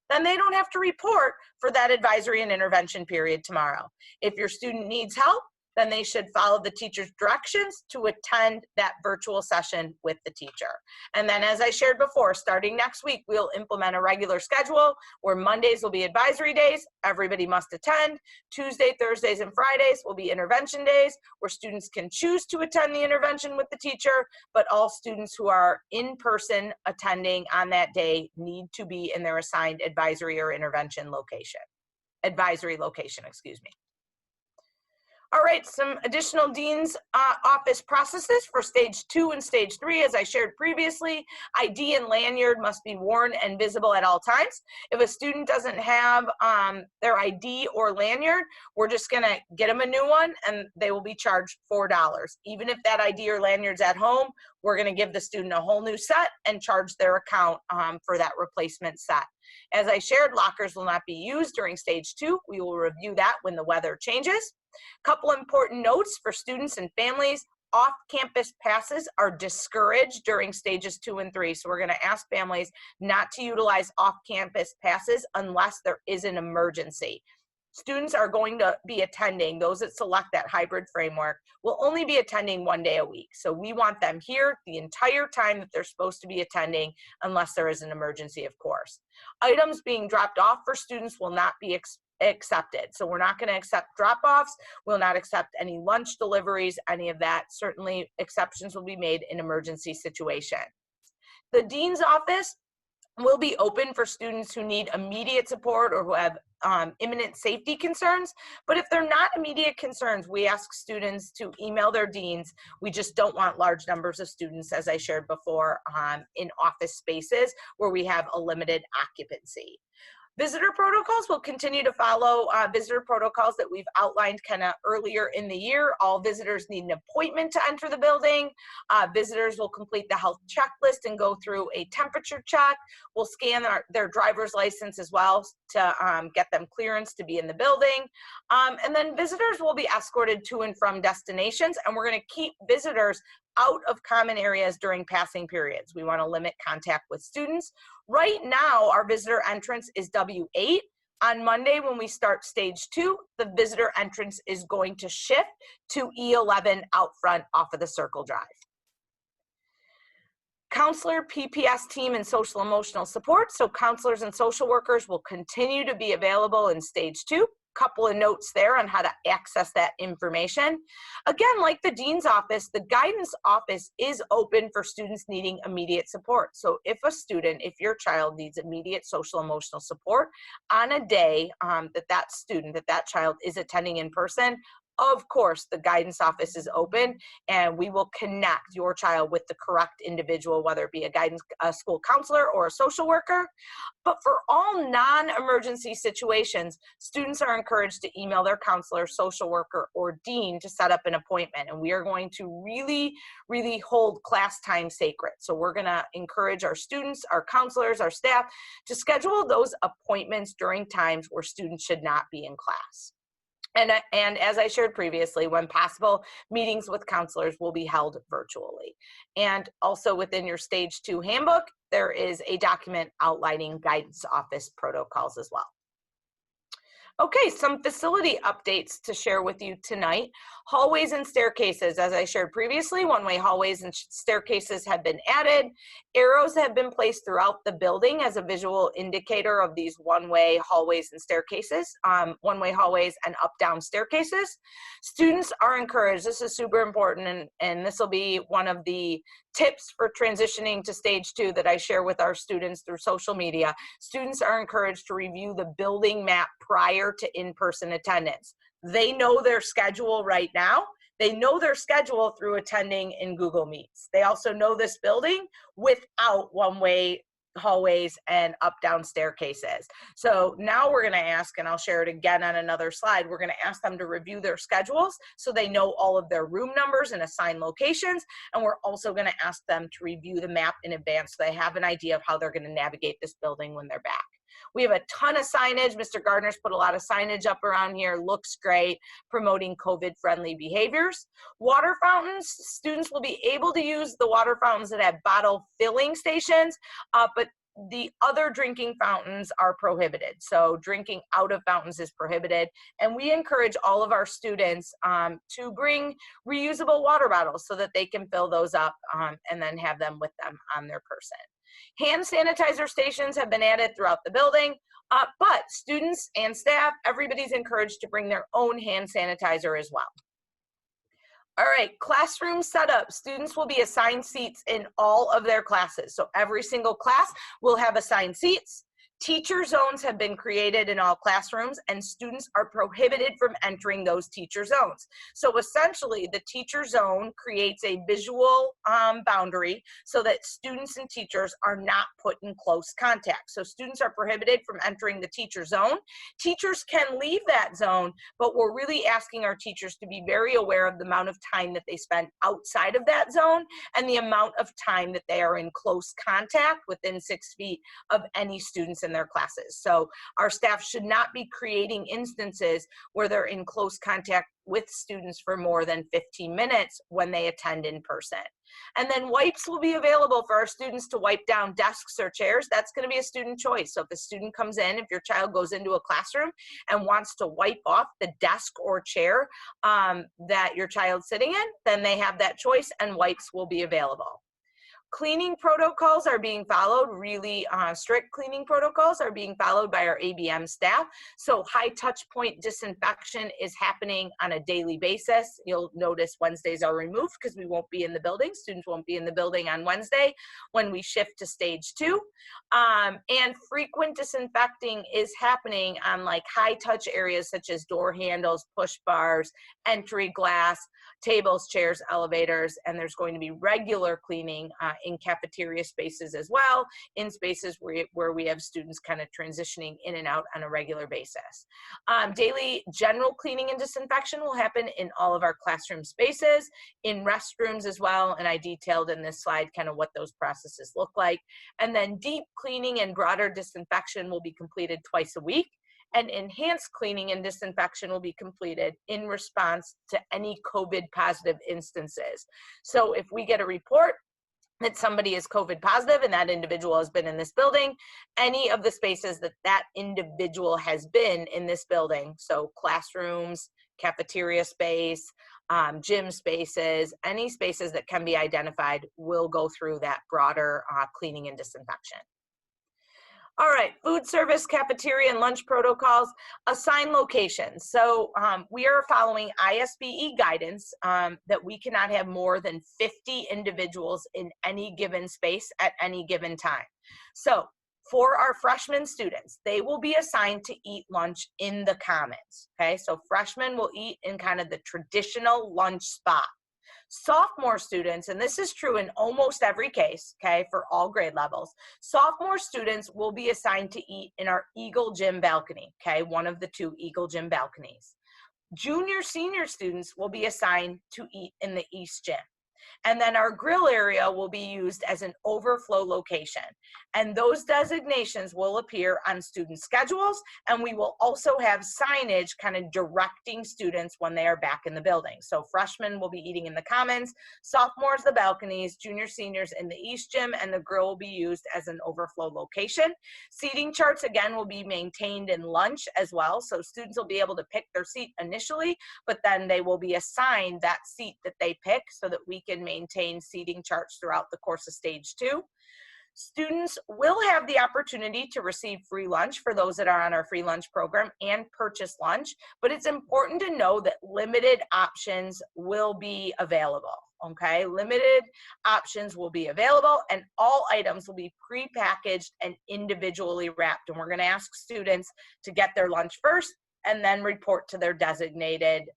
then they don't have to report for that advisory and intervention period tomorrow. If your student needs help, then they should follow the teacher's directions to attend that virtual session with the teacher. And then as I shared before, starting next week, we'll implement a regular schedule where Mondays will be advisory days, everybody must attend. Tuesday, Thursdays, and Fridays will be intervention days where students can choose to attend the intervention with the teacher, but all students who are in person attending on that day need to be in their assigned advisory or intervention location. Advisory location, excuse me. All right, some additional Dean's Office processes for stage 2 and stage 3, as I shared previously. ID and lanyard must be worn and visible at all times. If a student doesn't have their ID or lanyard, we're just gonna get them a new one and they will be charged $4. Even if that ID or lanyard's at home, we're gonna give the student a whole new set and charge their account for that replacement set. As I shared, lockers will not be used during stage 2. We will review that when the weather changes. Couple important notes for students and families. Off-campus passes are discouraged during stages 2 and 3. So we're going to ask families not to utilize off-campus passes unless there is an emergency. Students are going to be attending, those that select that hybrid framework will only be attending 1 day a week. So we want them here the entire time that they're supposed to be attending unless there is an emergency, of course. Items being dropped off for students will not be accepted. So we're not going to accept drop-offs. We'll not accept any lunch deliveries, any of that. Certainly exceptions will be made in emergency situation. The Dean's Office will be open for students who need immediate support or who have imminent safety concerns. But if they're not immediate concerns, we ask students to email their deans. We just don't want large numbers of students, as I shared before, in office spaces where we have a limited occupancy. Visitor protocols will continue to follow visitor protocols that we've outlined kind of earlier in the year. All visitors need an appointment to enter the building. Visitors will complete the health checklist and go through a temperature check. We'll scan their driver's license as well to get them clearance to be in the building. And then visitors will be escorted to and from destinations, and we're going to keep visitors out of common areas during passing periods. We want to limit contact with students. Right now, our visitor entrance is W8. On Monday, when we start stage 2, the visitor entrance is going to shift to E11 out front off of the Circle Drive. Counselor, PPS team, and social emotional support. So counselors and social workers will continue to be available in stage 2. Couple of notes there on how to access that information. Again, like the dean's office, the guidance office is open for students needing immediate support. So if a student, if your child needs immediate social emotional support on a day that child is attending in person, of course, the guidance office is open, and we will connect your child with the correct individual, whether it be a school counselor or a social worker. But for all non-emergency situations, students are encouraged to email their counselor, social worker, or dean to set up an appointment. And we are going to really, really hold class time sacred. So we're going to encourage our students, our counselors, our staff to schedule those appointments during times where students should not be in class. And as I shared previously, when possible, meetings with counselors will be held virtually. And also within your stage 2 handbook, there is a document outlining guidance office protocols as well. Okay, some facility updates to share with you tonight. Hallways and staircases, as I shared previously, one-way hallways and staircases have been added. Arrows have been placed throughout the building as a visual indicator of these one-way hallways and staircases, one-way hallways and up-down staircases. Students are encouraged, this is super important, and this will be one of the tips for transitioning to stage 2 that I share with our students through social media. Students are encouraged to review the building map prior to in-person attendance. They know their schedule right now. They know their schedule through attending in Google Meets. They also know this building without one-way hallways and up-down staircases. So now we're going to ask, and I'll share it again on another slide, we're going to ask them to review their schedules so they know all of their room numbers and assigned locations. And we're also going to ask them to review the map in advance so they have an idea of how they're going to navigate this building when they're back. We have a ton of signage. Mr. Gardner's put a lot of signage up around here. Looks great, promoting COVID-friendly behaviors. Water fountains, students will be able to use the water fountains that have bottle filling stations, but the other drinking fountains are prohibited. So drinking out of fountains is prohibited. And we encourage all of our students to bring reusable water bottles so that they can fill those up and then have them with them on their person. Hand sanitizer stations have been added throughout the building, but students and staff, everybody's encouraged to bring their own hand sanitizer as well. All right, classroom setup. Students will be assigned seats in all of their classes. So every single class will have assigned seats. Teacher zones have been created in all classrooms, and students are prohibited from entering those teacher zones. So essentially, the teacher zone creates a visual boundary so that students and teachers are not put in close contact. So students are prohibited from entering the teacher zone. Teachers can leave that zone, but we're really asking our teachers to be very aware of the amount of time that they spend outside of that zone and the amount of time that they are in close contact within 6 feet of any students in their classes. So our staff should not be creating instances where they're in close contact with students for more than 15 minutes when they attend in person. And then wipes will be available for our students to wipe down desks or chairs. That's going to be a student choice. So if a student comes in, if your child goes into a classroom and wants to wipe off the desk or chair that your child's sitting in, then they have that choice and wipes will be available. Cleaning protocols are being followed, really strict cleaning protocols are being followed by our ABM staff. So high touch point disinfection is happening on a daily basis. You'll notice Wednesdays are removed because we won't be in the building. Students won't be in the building on Wednesday when we shift to stage 2. And frequent disinfecting is happening on like high touch areas such as door handles, push bars, entry glass, tables, chairs, elevators, and there's going to be regular cleaning in cafeteria spaces as well, in spaces where we have students kind of transitioning in and out on a regular basis. Daily general cleaning and disinfection will happen in all of our classroom spaces, in restrooms as well, and I detailed in this slide kind of what those processes look like. And then deep cleaning and broader disinfection will be completed twice a week, and enhanced cleaning and disinfection will be completed in response to any COVID positive instances. So if we get a report that somebody is COVID positive and that individual has been in this building, any of the spaces that that individual has been in this building, so classrooms, cafeteria space, gym spaces, any spaces that can be identified will go through that broader cleaning and disinfection. All right, food service, cafeteria, and lunch protocols, assign locations. So we are following ISBE guidance that we cannot have more than 50 individuals in any given space at any given time. So for our freshman students, they will be assigned to eat lunch in the commons, okay? So freshmen will eat in kind of the traditional lunch spot. Sophomore students, and this is true in almost every case, okay, for all grade levels, sophomore students will be assigned to eat in our Eagle Gym balcony, okay, one of the two Eagle Gym balconies. Junior, senior students will be assigned to eat in the East Gym. And then our grill area will be used as an overflow location. And those designations will appear on student schedules, and we will also have signage kind of directing students when they are back in the building. So freshmen will be eating in the commons, sophomores the balconies, junior, seniors in the East Gym, and the grill will be used as an overflow location. Seating charts, again, will be maintained in lunch as well. So students will be able to pick their seat initially, but then they will be assigned that seat that they pick so that we can maintain seating charts throughout the course of stage 2. Students will have the opportunity to receive free lunch for those that are on our free lunch program and purchase lunch, but it's important to know that limited options will be available, okay? Limited options will be available, and all items will be pre-packaged and individually wrapped, and we're gonna ask students to get their lunch first and then report to their designated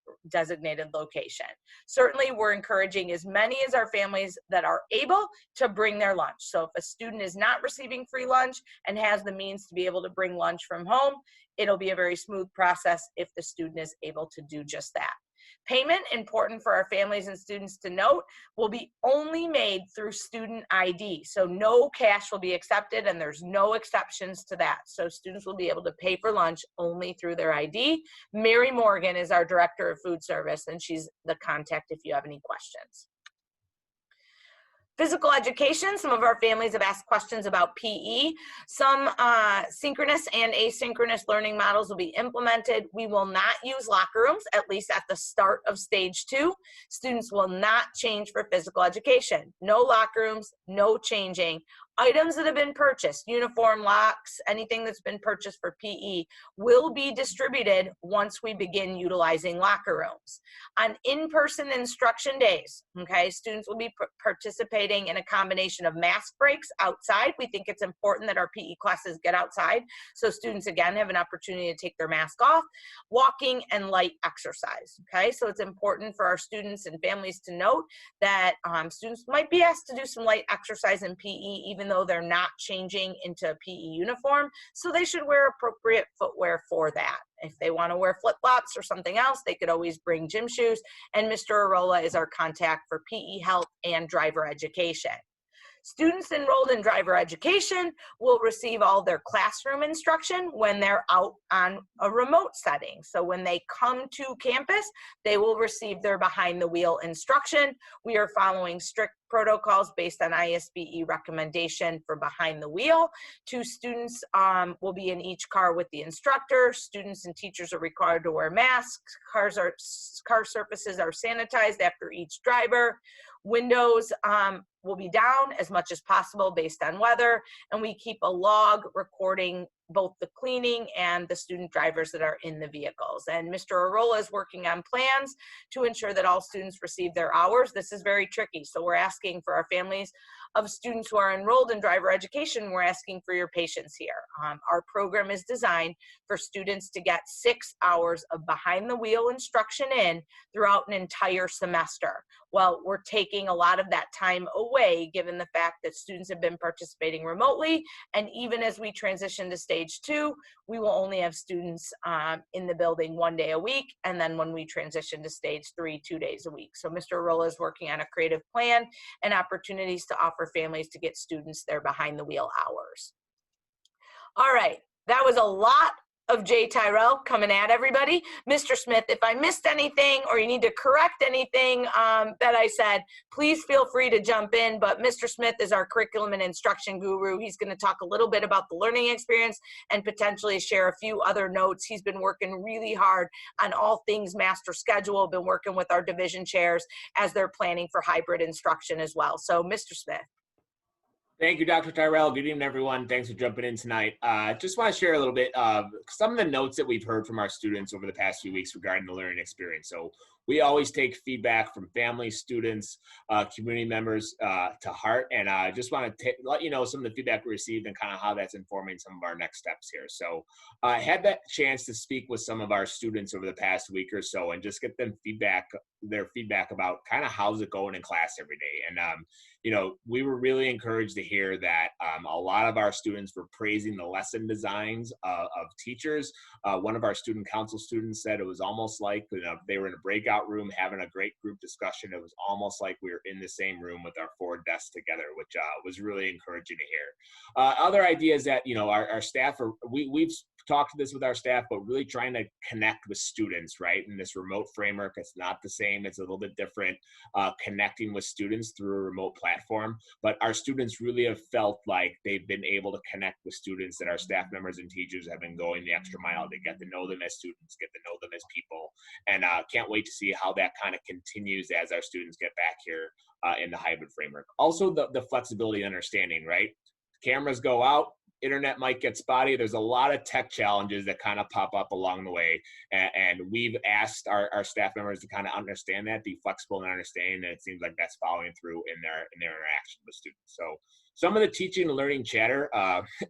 location. Certainly, we're encouraging as many as our families that are able to bring their lunch. So if a student is not receiving free lunch and has the means to be able to bring lunch from home, it'll be a very smooth process if the student is able to do just that. Payment, important for our families and students to note, will be only made through student ID. So no cash will be accepted, and there's no exceptions to that. So students will be able to pay for lunch only through their ID. Mary Morgan is our Director of Food Service, and she's the contact if you have any questions. Physical education, some of our families have asked questions about PE. Some synchronous and asynchronous learning models will be implemented. We will not use locker rooms, at least at the start of stage 2. Students will not change for physical education. No locker rooms, no changing. Items that have been purchased, uniform, locks, anything that's been purchased for PE will be distributed once we begin utilizing locker rooms. On in-person instruction days, okay, students will be participating in a combination of mask breaks outside. We think it's important that our PE classes get outside, so students again have an opportunity to take their mask off, walking and light exercise, okay? So it's important for our students and families to note that students might be asked to do some light exercise in PE, even though they're not changing into a PE uniform, so they should wear appropriate footwear for that. If they want to wear flip-flops or something else, they could always bring gym shoes, and Mr. Arola is our contact for PE help and driver education. Students enrolled in driver education will receive all their classroom instruction when they're out on a remote setting. So when they come to campus, they will receive their behind the wheel instruction. We are following strict protocols based on ISBE recommendation for behind the wheel. 2 students will be in each car with the instructor. Students and teachers are required to wear masks. Car surfaces are sanitized after each driver. Windows will be down as much as possible based on weather, and we keep a log recording both the cleaning and the student drivers that are in the vehicles. And Mr. Arola is working on plans to ensure that all students receive their hours. This is very tricky. So we're asking for our families of students who are enrolled in driver education, we're asking for your patience here. Our program is designed for students to get 6 hours of behind the wheel instruction in throughout an entire semester. Well, we're taking a lot of that time away given the fact that students have been participating remotely, and even as we transition to stage 2, we will only have students in the building 1 day a week, and then when we transition to stage 3, 2 days a week. So Mr. Arola is working on a creative plan and opportunities to offer families to get students their behind the wheel hours. All right, that was a lot of J. Tyrell coming at everybody. Mr. Smith, if I missed anything or you need to correct anything that I said, please feel free to jump in. But Mr. Smith is our curriculum and instruction guru. He's going to talk a little bit about the learning experience and potentially share a few other notes. He's been working really hard on all things master schedule, been working with our division chairs as they're planning for hybrid instruction as well. So Mr. Smith. Thank you, Dr. Tyrell. Good evening, everyone. Thanks for jumping in tonight. Just want to share a little bit of some of the notes that we've heard from our students over the past few weeks regarding the learning experience. So we always take feedback from families, students, community members to heart, and I just want to let you know some of the feedback we received and kind of how that's informing some of our next steps here. So I had that chance to speak with some of our students over the past week or so and just get them their feedback about kind of how's it going in class every day. And you know, we were really encouraged to hear that a lot of our students were praising the lesson designs of teachers. One of our student council students said it was almost like they were in a breakout room having a great group discussion. It was almost like we were in the same room with our 4 desks together, which was really encouraging to hear. Other ideas that, you know, our staff we've talked to this with our staff, but really trying to connect with students, right? In this remote framework, it's not the same. It's a little bit different connecting with students through a remote platform. But our students really have felt like they've been able to connect with students, that our staff members and teachers have been going the extra mile to get to know them as students, get to know them as people. And can't wait to see how that kind of continues as our students get back here in the hybrid framework. Also, the flexibility and understanding, right? Cameras go out, internet might get spotty. There's a lot of tech challenges that kind of pop up along the way. And we've asked our staff members to kind of understand that, be flexible and understanding, and it seems like that's following through in their interaction with students. So some of the teaching and learning chatter,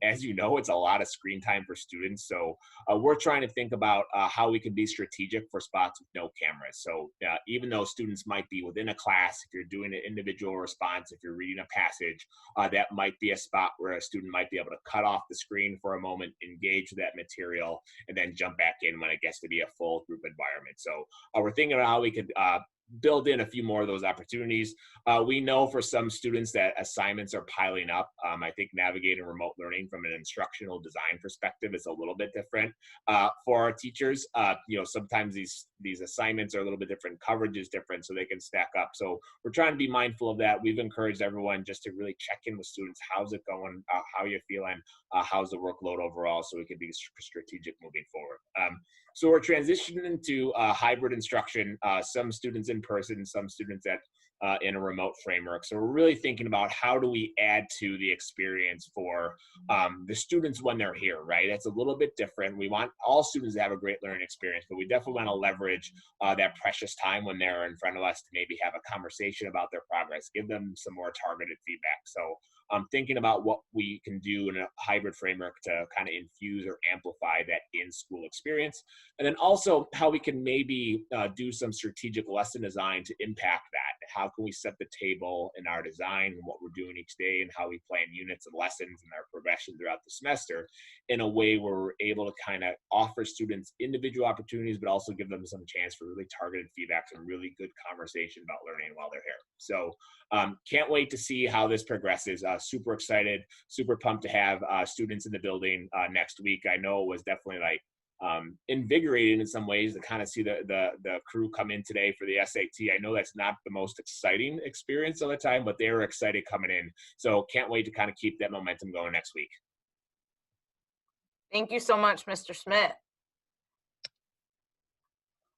as you know, it's a lot of screen time for students. So we're trying to think about how we can be strategic for spots with no cameras. So even though students might be within a class, if you're doing an individual response, if you're reading a passage, that might be a spot where a student might be able to cut off the screen for a moment, engage with that material, and then jump back in when it gets to be a full group environment. So we're thinking about how we could build in a few more of those opportunities. We know for some students that assignments are piling up. I think navigating remote learning from an instructional design perspective is a little bit different for our teachers. You know, sometimes these assignments are a little bit different, coverage is different, so they can stack up. So we're trying to be mindful of that. We've encouraged everyone just to really check in with students. How's it going? How you feeling? How's the workload overall? So we can be strategic moving forward. So we're transitioning into hybrid instruction, some students in person, some students in a remote framework. So we're really thinking about how do we add to the experience for the students when they're here, right? It's a little bit different. We want all students to have a great learning experience, but we definitely want to leverage that precious time when they're in front of us to maybe have a conversation about their progress, give them some more targeted feedback. So I'm thinking about what we can do in a hybrid framework to kind of infuse or amplify that in-school experience. And then also how we can maybe do some strategic lesson design to impact that. How can we set the table in our design and what we're doing each day and how we plan units and lessons and our progression throughout the semester in a way where we're able to kind of offer students individual opportunities, but also give them some chance for really targeted feedback and really good conversation about learning while they're here. So can't wait to see how this progresses. Super excited, super pumped to have students in the building next week. I know it was definitely like invigorating in some ways to kind of see the crew come in today for the SAT. I know that's not the most exciting experience all the time, but they were excited coming in. So can't wait to kind of keep that momentum going next week. Thank you so much, Mr. Smith.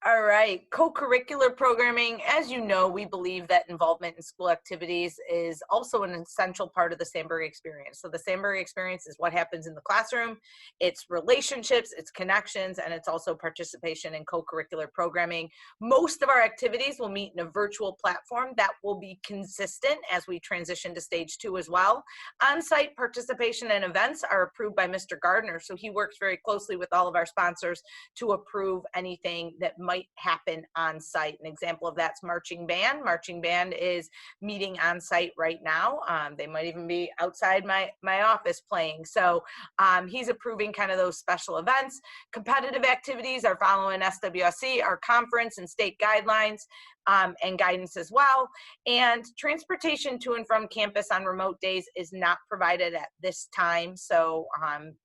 All right, co-curricular programming. As you know, we believe that involvement in school activities is also an essential part of the Sandberg experience. So the Sandberg experience is what happens in the classroom, it's relationships, it's connections, and it's also participation in co-curricular programming. Most of our activities will meet in a virtual platform that will be consistent as we transition to stage 2 as well. On-site participation and events are approved by Mr. Gardner, so he works very closely with all of our sponsors to approve anything that might happen on site. An example of that's marching band. Marching band is meeting on site right now. They might even be outside my office playing. So he's approving kind of those special events. Competitive activities are following SWSC, our conference and state guidelines and guidance as well. And transportation to and from campus on remote days is not provided at this time. So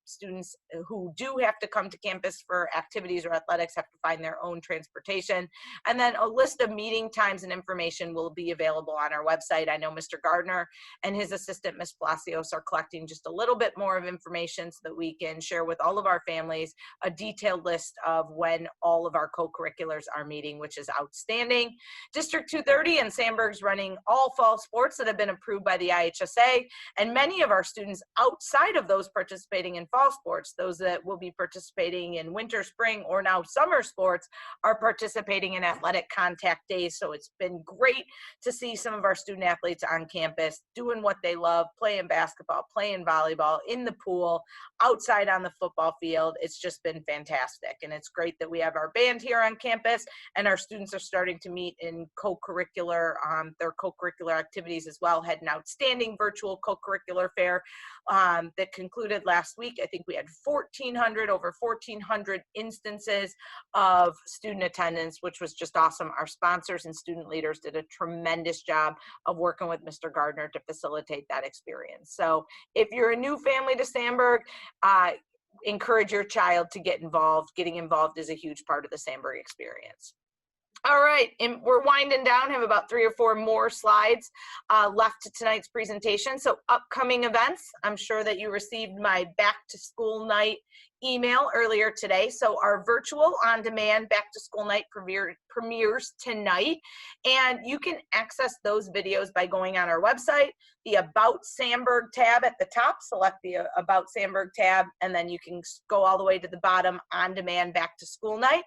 students who do have to come to campus for activities or athletics have to find their own transportation. And then a list of meeting times and information will be available on our website. I know Mr. Gardner and his assistant, Ms. Palacios, are collecting just a little bit more of information so that we can share with all of our families a detailed list of when all of our co-curriculars are meeting, which is outstanding. District 230 and Sandberg's running all fall sports that have been approved by the IHSA, and many of our students outside of those participating in fall sports, those that will be participating in winter, spring, or now summer sports, are participating in athletic contact days. So it's been great to see some of our student athletes on campus doing what they love, playing basketball, playing volleyball, in the pool, outside on the football field. It's just been fantastic. And it's great that we have our band here on campus and our students are starting to meet in co-curricular, their co-curricular activities as well. Had an outstanding virtual co-curricular fair that concluded last week. I think we had over 1,400 instances of student attendance, which was just awesome. Our sponsors and student leaders did a tremendous job of working with Mr. Gardner to facilitate that experience. So if you're a new family to Sandberg, encourage your child to get involved. Getting involved is a huge part of the Sandberg experience. All right, and we're winding down, have about 3 or 4 more slides left to tonight's presentation. So upcoming events, I'm sure that you received my back to school night email earlier today. So our virtual on-demand back to school night premieres tonight, and you can access those videos by going on our website, the About Sandberg tab at the top, select the About Sandberg tab, and then you can go all the way to the bottom, on-demand back to school night.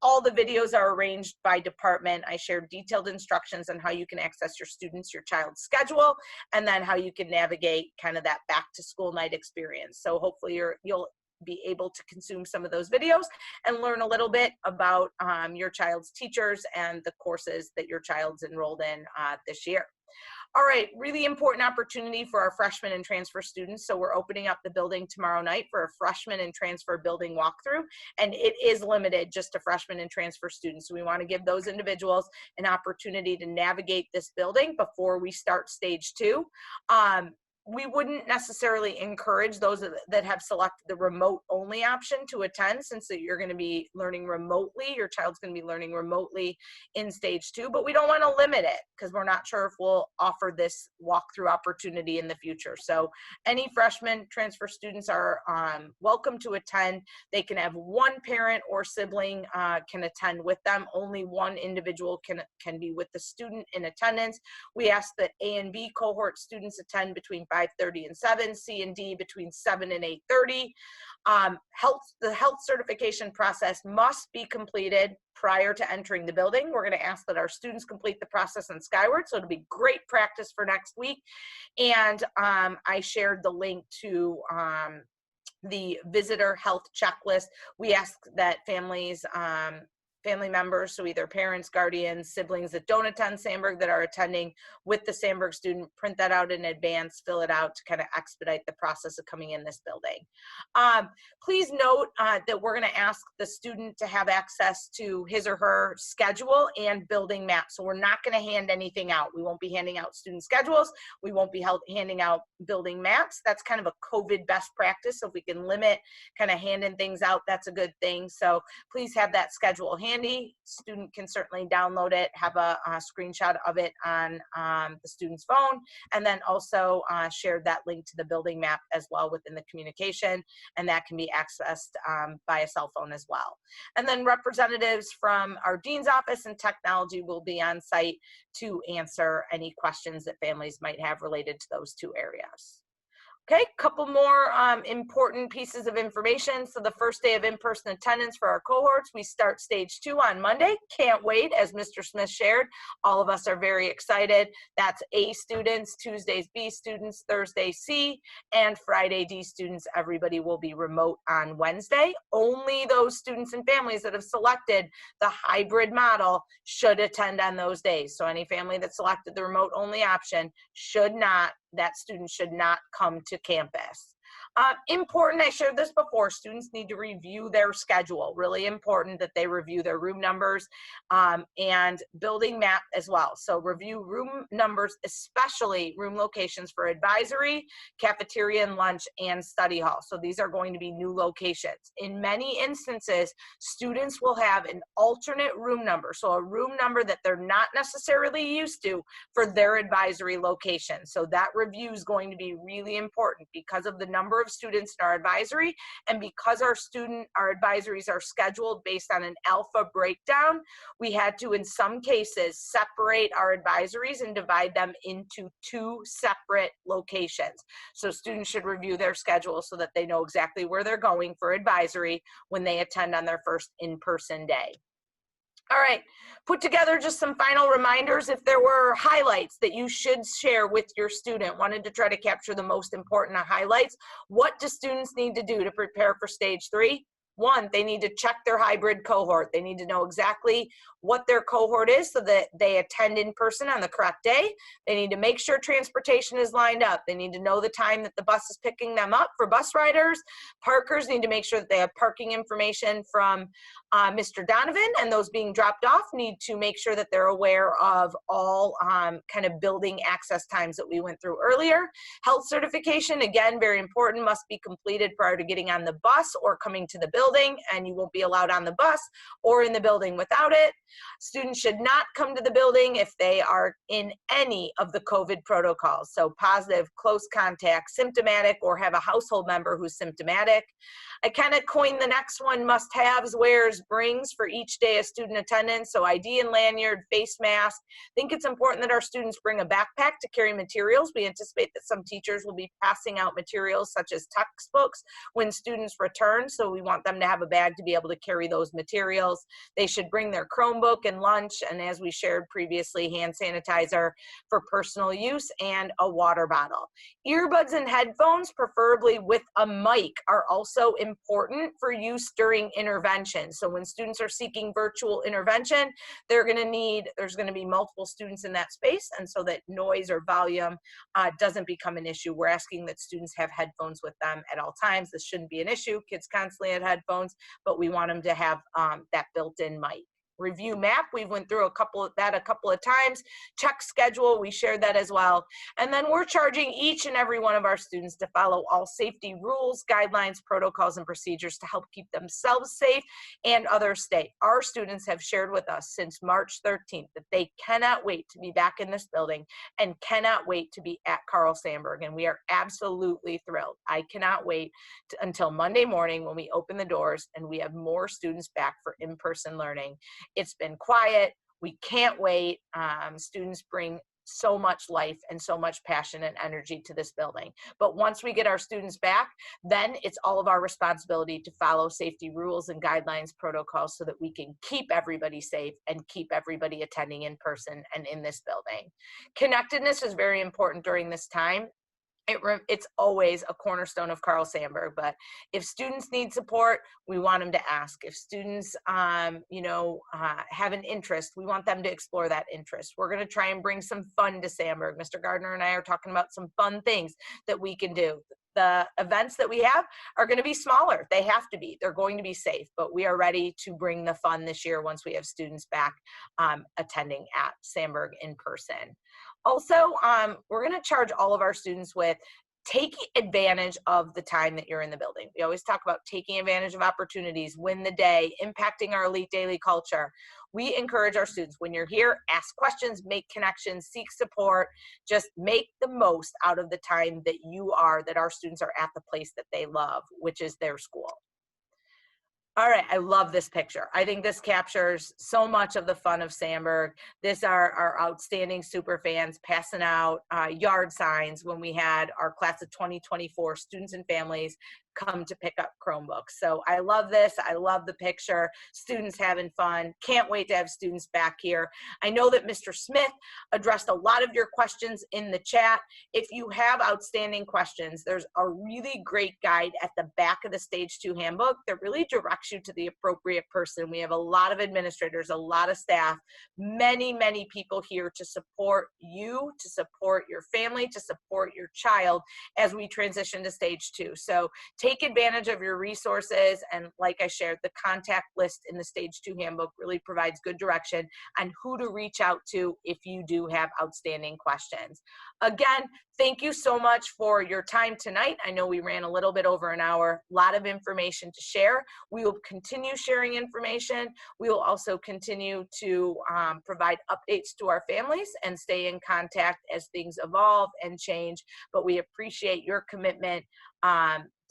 All the videos are arranged by department. I shared detailed instructions on how you can access your students, your child's schedule, and then how you can navigate kind of that back to school night experience. So hopefully you'll be able to consume some of those videos and learn a little bit about your child's teachers and the courses that your child's enrolled in this year. All right, really important opportunity for our freshmen and transfer students. So we're opening up the building tomorrow night for a freshman and transfer building walkthrough, and it is limited just to freshmen and transfer students. So we want to give those individuals an opportunity to navigate this building before we start stage 2. We wouldn't necessarily encourage those that have selected the remote only option to attend, since that you're going to be learning remotely. Your child's going to be learning remotely in stage 2, but we don't want to limit it because we're not sure if we'll offer this walkthrough opportunity in the future. So any freshman transfer students are welcome to attend. They can have one parent or sibling can attend with them. Only one individual can be with the student in attendance. We ask that A and B cohort students attend between 5:30 and 7, C and D between 7 and 8:30. The health certification process must be completed prior to entering the building. We're going to ask that our students complete the process on Skyward, so it'll be great practice for next week. And I shared the link to the visitor health checklist. We ask that family members, so either parents, guardians, siblings that don't attend Sandberg that are attending with the Sandberg student, print that out in advance, fill it out to kind of expedite the process of coming in this building. Please note that we're going to ask the student to have access to his or her schedule and building map. So we're not going to hand anything out. We won't be handing out student schedules. We won't be handing out building maps. That's kind of a COVID best practice. So if we can limit kind of handing things out, that's a good thing. So please have that schedule handy. handy, student can certainly download it, have a screenshot of it on the student's phone, and then also share that link to the building map as well within the communication, and that can be accessed by a cell phone as well. And then representatives from our dean's office and technology will be on site to answer any questions that families might have related to those two areas. Okay, couple more important pieces of information. So the first day of in-person attendance for our cohorts, we start stage 2 on Monday. Can't wait, as Mr. Smith shared. All of us are very excited. That's A students, Tuesdays B students, Thursday C, and Friday D students. Everybody will be remote on Wednesday. Only those students and families that have selected the hybrid model should attend on those days. So any family that selected the remote only option that student should not come to campus. Important, I shared this before, students need to review their schedule. Really important that they review their room numbers and building map as well. So review room numbers, especially room locations for advisory, cafeteria and lunch, and study hall. So these are going to be new locations. In many instances, students will have an alternate room number. So a room number that they're not necessarily used to for their advisory location. So that review is going to be really important because of the number of students in our advisory, and because our advisories are scheduled based on an alpha breakdown, we had to, in some cases, separate our advisories and divide them into 2 separate locations. So students should review their schedule so that they know exactly where they're going for advisory when they attend on their first in-person day. All right, put together just some final reminders. If there were highlights that you should share with your student, wanted to try to capture the most important highlights. What do students need to do to prepare for stage 3? 1, they need to check their hybrid cohort. They need to know exactly what their cohort is so that they attend in person on the correct day. They need to make sure transportation is lined up. They need to know the time that the bus is picking them up for bus riders. Parkers need to make sure that they have parking information from Mr. Donovan, and those being dropped off need to make sure that they're aware of all kind of building access times that we went through earlier. Health certification, again, very important, must be completed prior to getting on the bus or coming to the building, and you won't be allowed on the bus or in the building without it. Students should not come to the building if they are in any of the COVID protocols, so positive, close contact, symptomatic, or have a household member who's symptomatic. I kind of coined the next one, must-haves, wears, brings for each day of student attendance, so ID and lanyard, face mask. I think it's important that our students bring a backpack to carry materials. We anticipate that some teachers will be passing out materials such as textbooks when students return, so we want them to have a bag to be able to carry those materials. They should bring their Chromebook and lunch, and as we shared previously, hand sanitizer for personal use and a water bottle. Earbuds and headphones, preferably with a mic, are also important for use during intervention. So when students are seeking virtual intervention, there's going to be multiple students in that space, and so that noise or volume doesn't become an issue. We're asking that students have headphones with them at all times. This shouldn't be an issue. Kids constantly have headphones, but we want them to have that built-in mic. Review map, we went through a couple of times. Check schedule, we shared that as well. And then we're charging each and every one of our students to follow all safety rules, guidelines, protocols, and procedures to help keep themselves safe and others safe. Our students have shared with us since March 13th that they cannot wait to be back in this building and cannot wait to be at Carl Sandburg, and we are absolutely thrilled. I cannot wait until Monday morning when we open the doors and we have more students back for in-person learning. It's been quiet. We can't wait. Students bring so much life and so much passion and energy to this building. But once we get our students back, then it's all of our responsibility to follow safety rules and guidelines, protocols, so that we can keep everybody safe and keep everybody attending in person and in this building. Connectedness is very important during this time. It's always a cornerstone of Carl Sandburg, but if students need support, we want them to ask. If students, have an interest, we want them to explore that interest. We're going to try and bring some fun to Sandburg. Mr. Gardner and I are talking about some fun things that we can do. The events that we have are going to be smaller. They have to be. They're going to be safe, but we are ready to bring the fun this year once we have students back attending at Sandburg in person. Also, we're going to charge all of our students with take advantage of the time that you're in the building. We always talk about taking advantage of opportunities, win the day, impacting our elite daily culture. We encourage our students, when you're here, ask questions, make connections, seek support, just make the most out of the time that our students are at the place that they love, which is their school. All right, I love this picture. I think this captures so much of the fun of Sandburg. This are our outstanding super fans passing out yard signs when we had our class of 2024 students and families come to pick up Chromebooks. So I love this. I love the picture. Students having fun. Can't wait to have students back here. I know that Mr. Smith addressed a lot of your questions in the chat. If you have outstanding questions, there's a really great guide at the back of the Stage 2 handbook that really directs you to the appropriate person. We have a lot of administrators, a lot of staff, many, many people here to support you, to support your family, to support your child as we transition to Stage 2. So take advantage of your resources, and like I shared, the contact list in the Stage 2 handbook really provides good direction on who to reach out to if you do have outstanding questions. Again, thank you so much for your time tonight. I know we ran a little bit over an hour, a lot of information to share. We will continue sharing information. We will also continue to provide updates to our families and stay in contact as things evolve and change, but we appreciate your commitment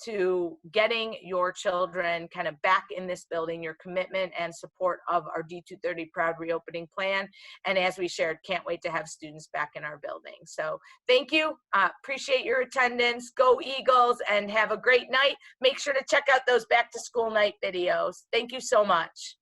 to getting your children kind of back in this building, your commitment and support of our D230 Proud Reopening Plan. And as we shared, can't wait to have students back in our building. So thank you, appreciate your attendance, go Eagles, and have a great night. Make sure to check out those back to school night videos. Thank you so much.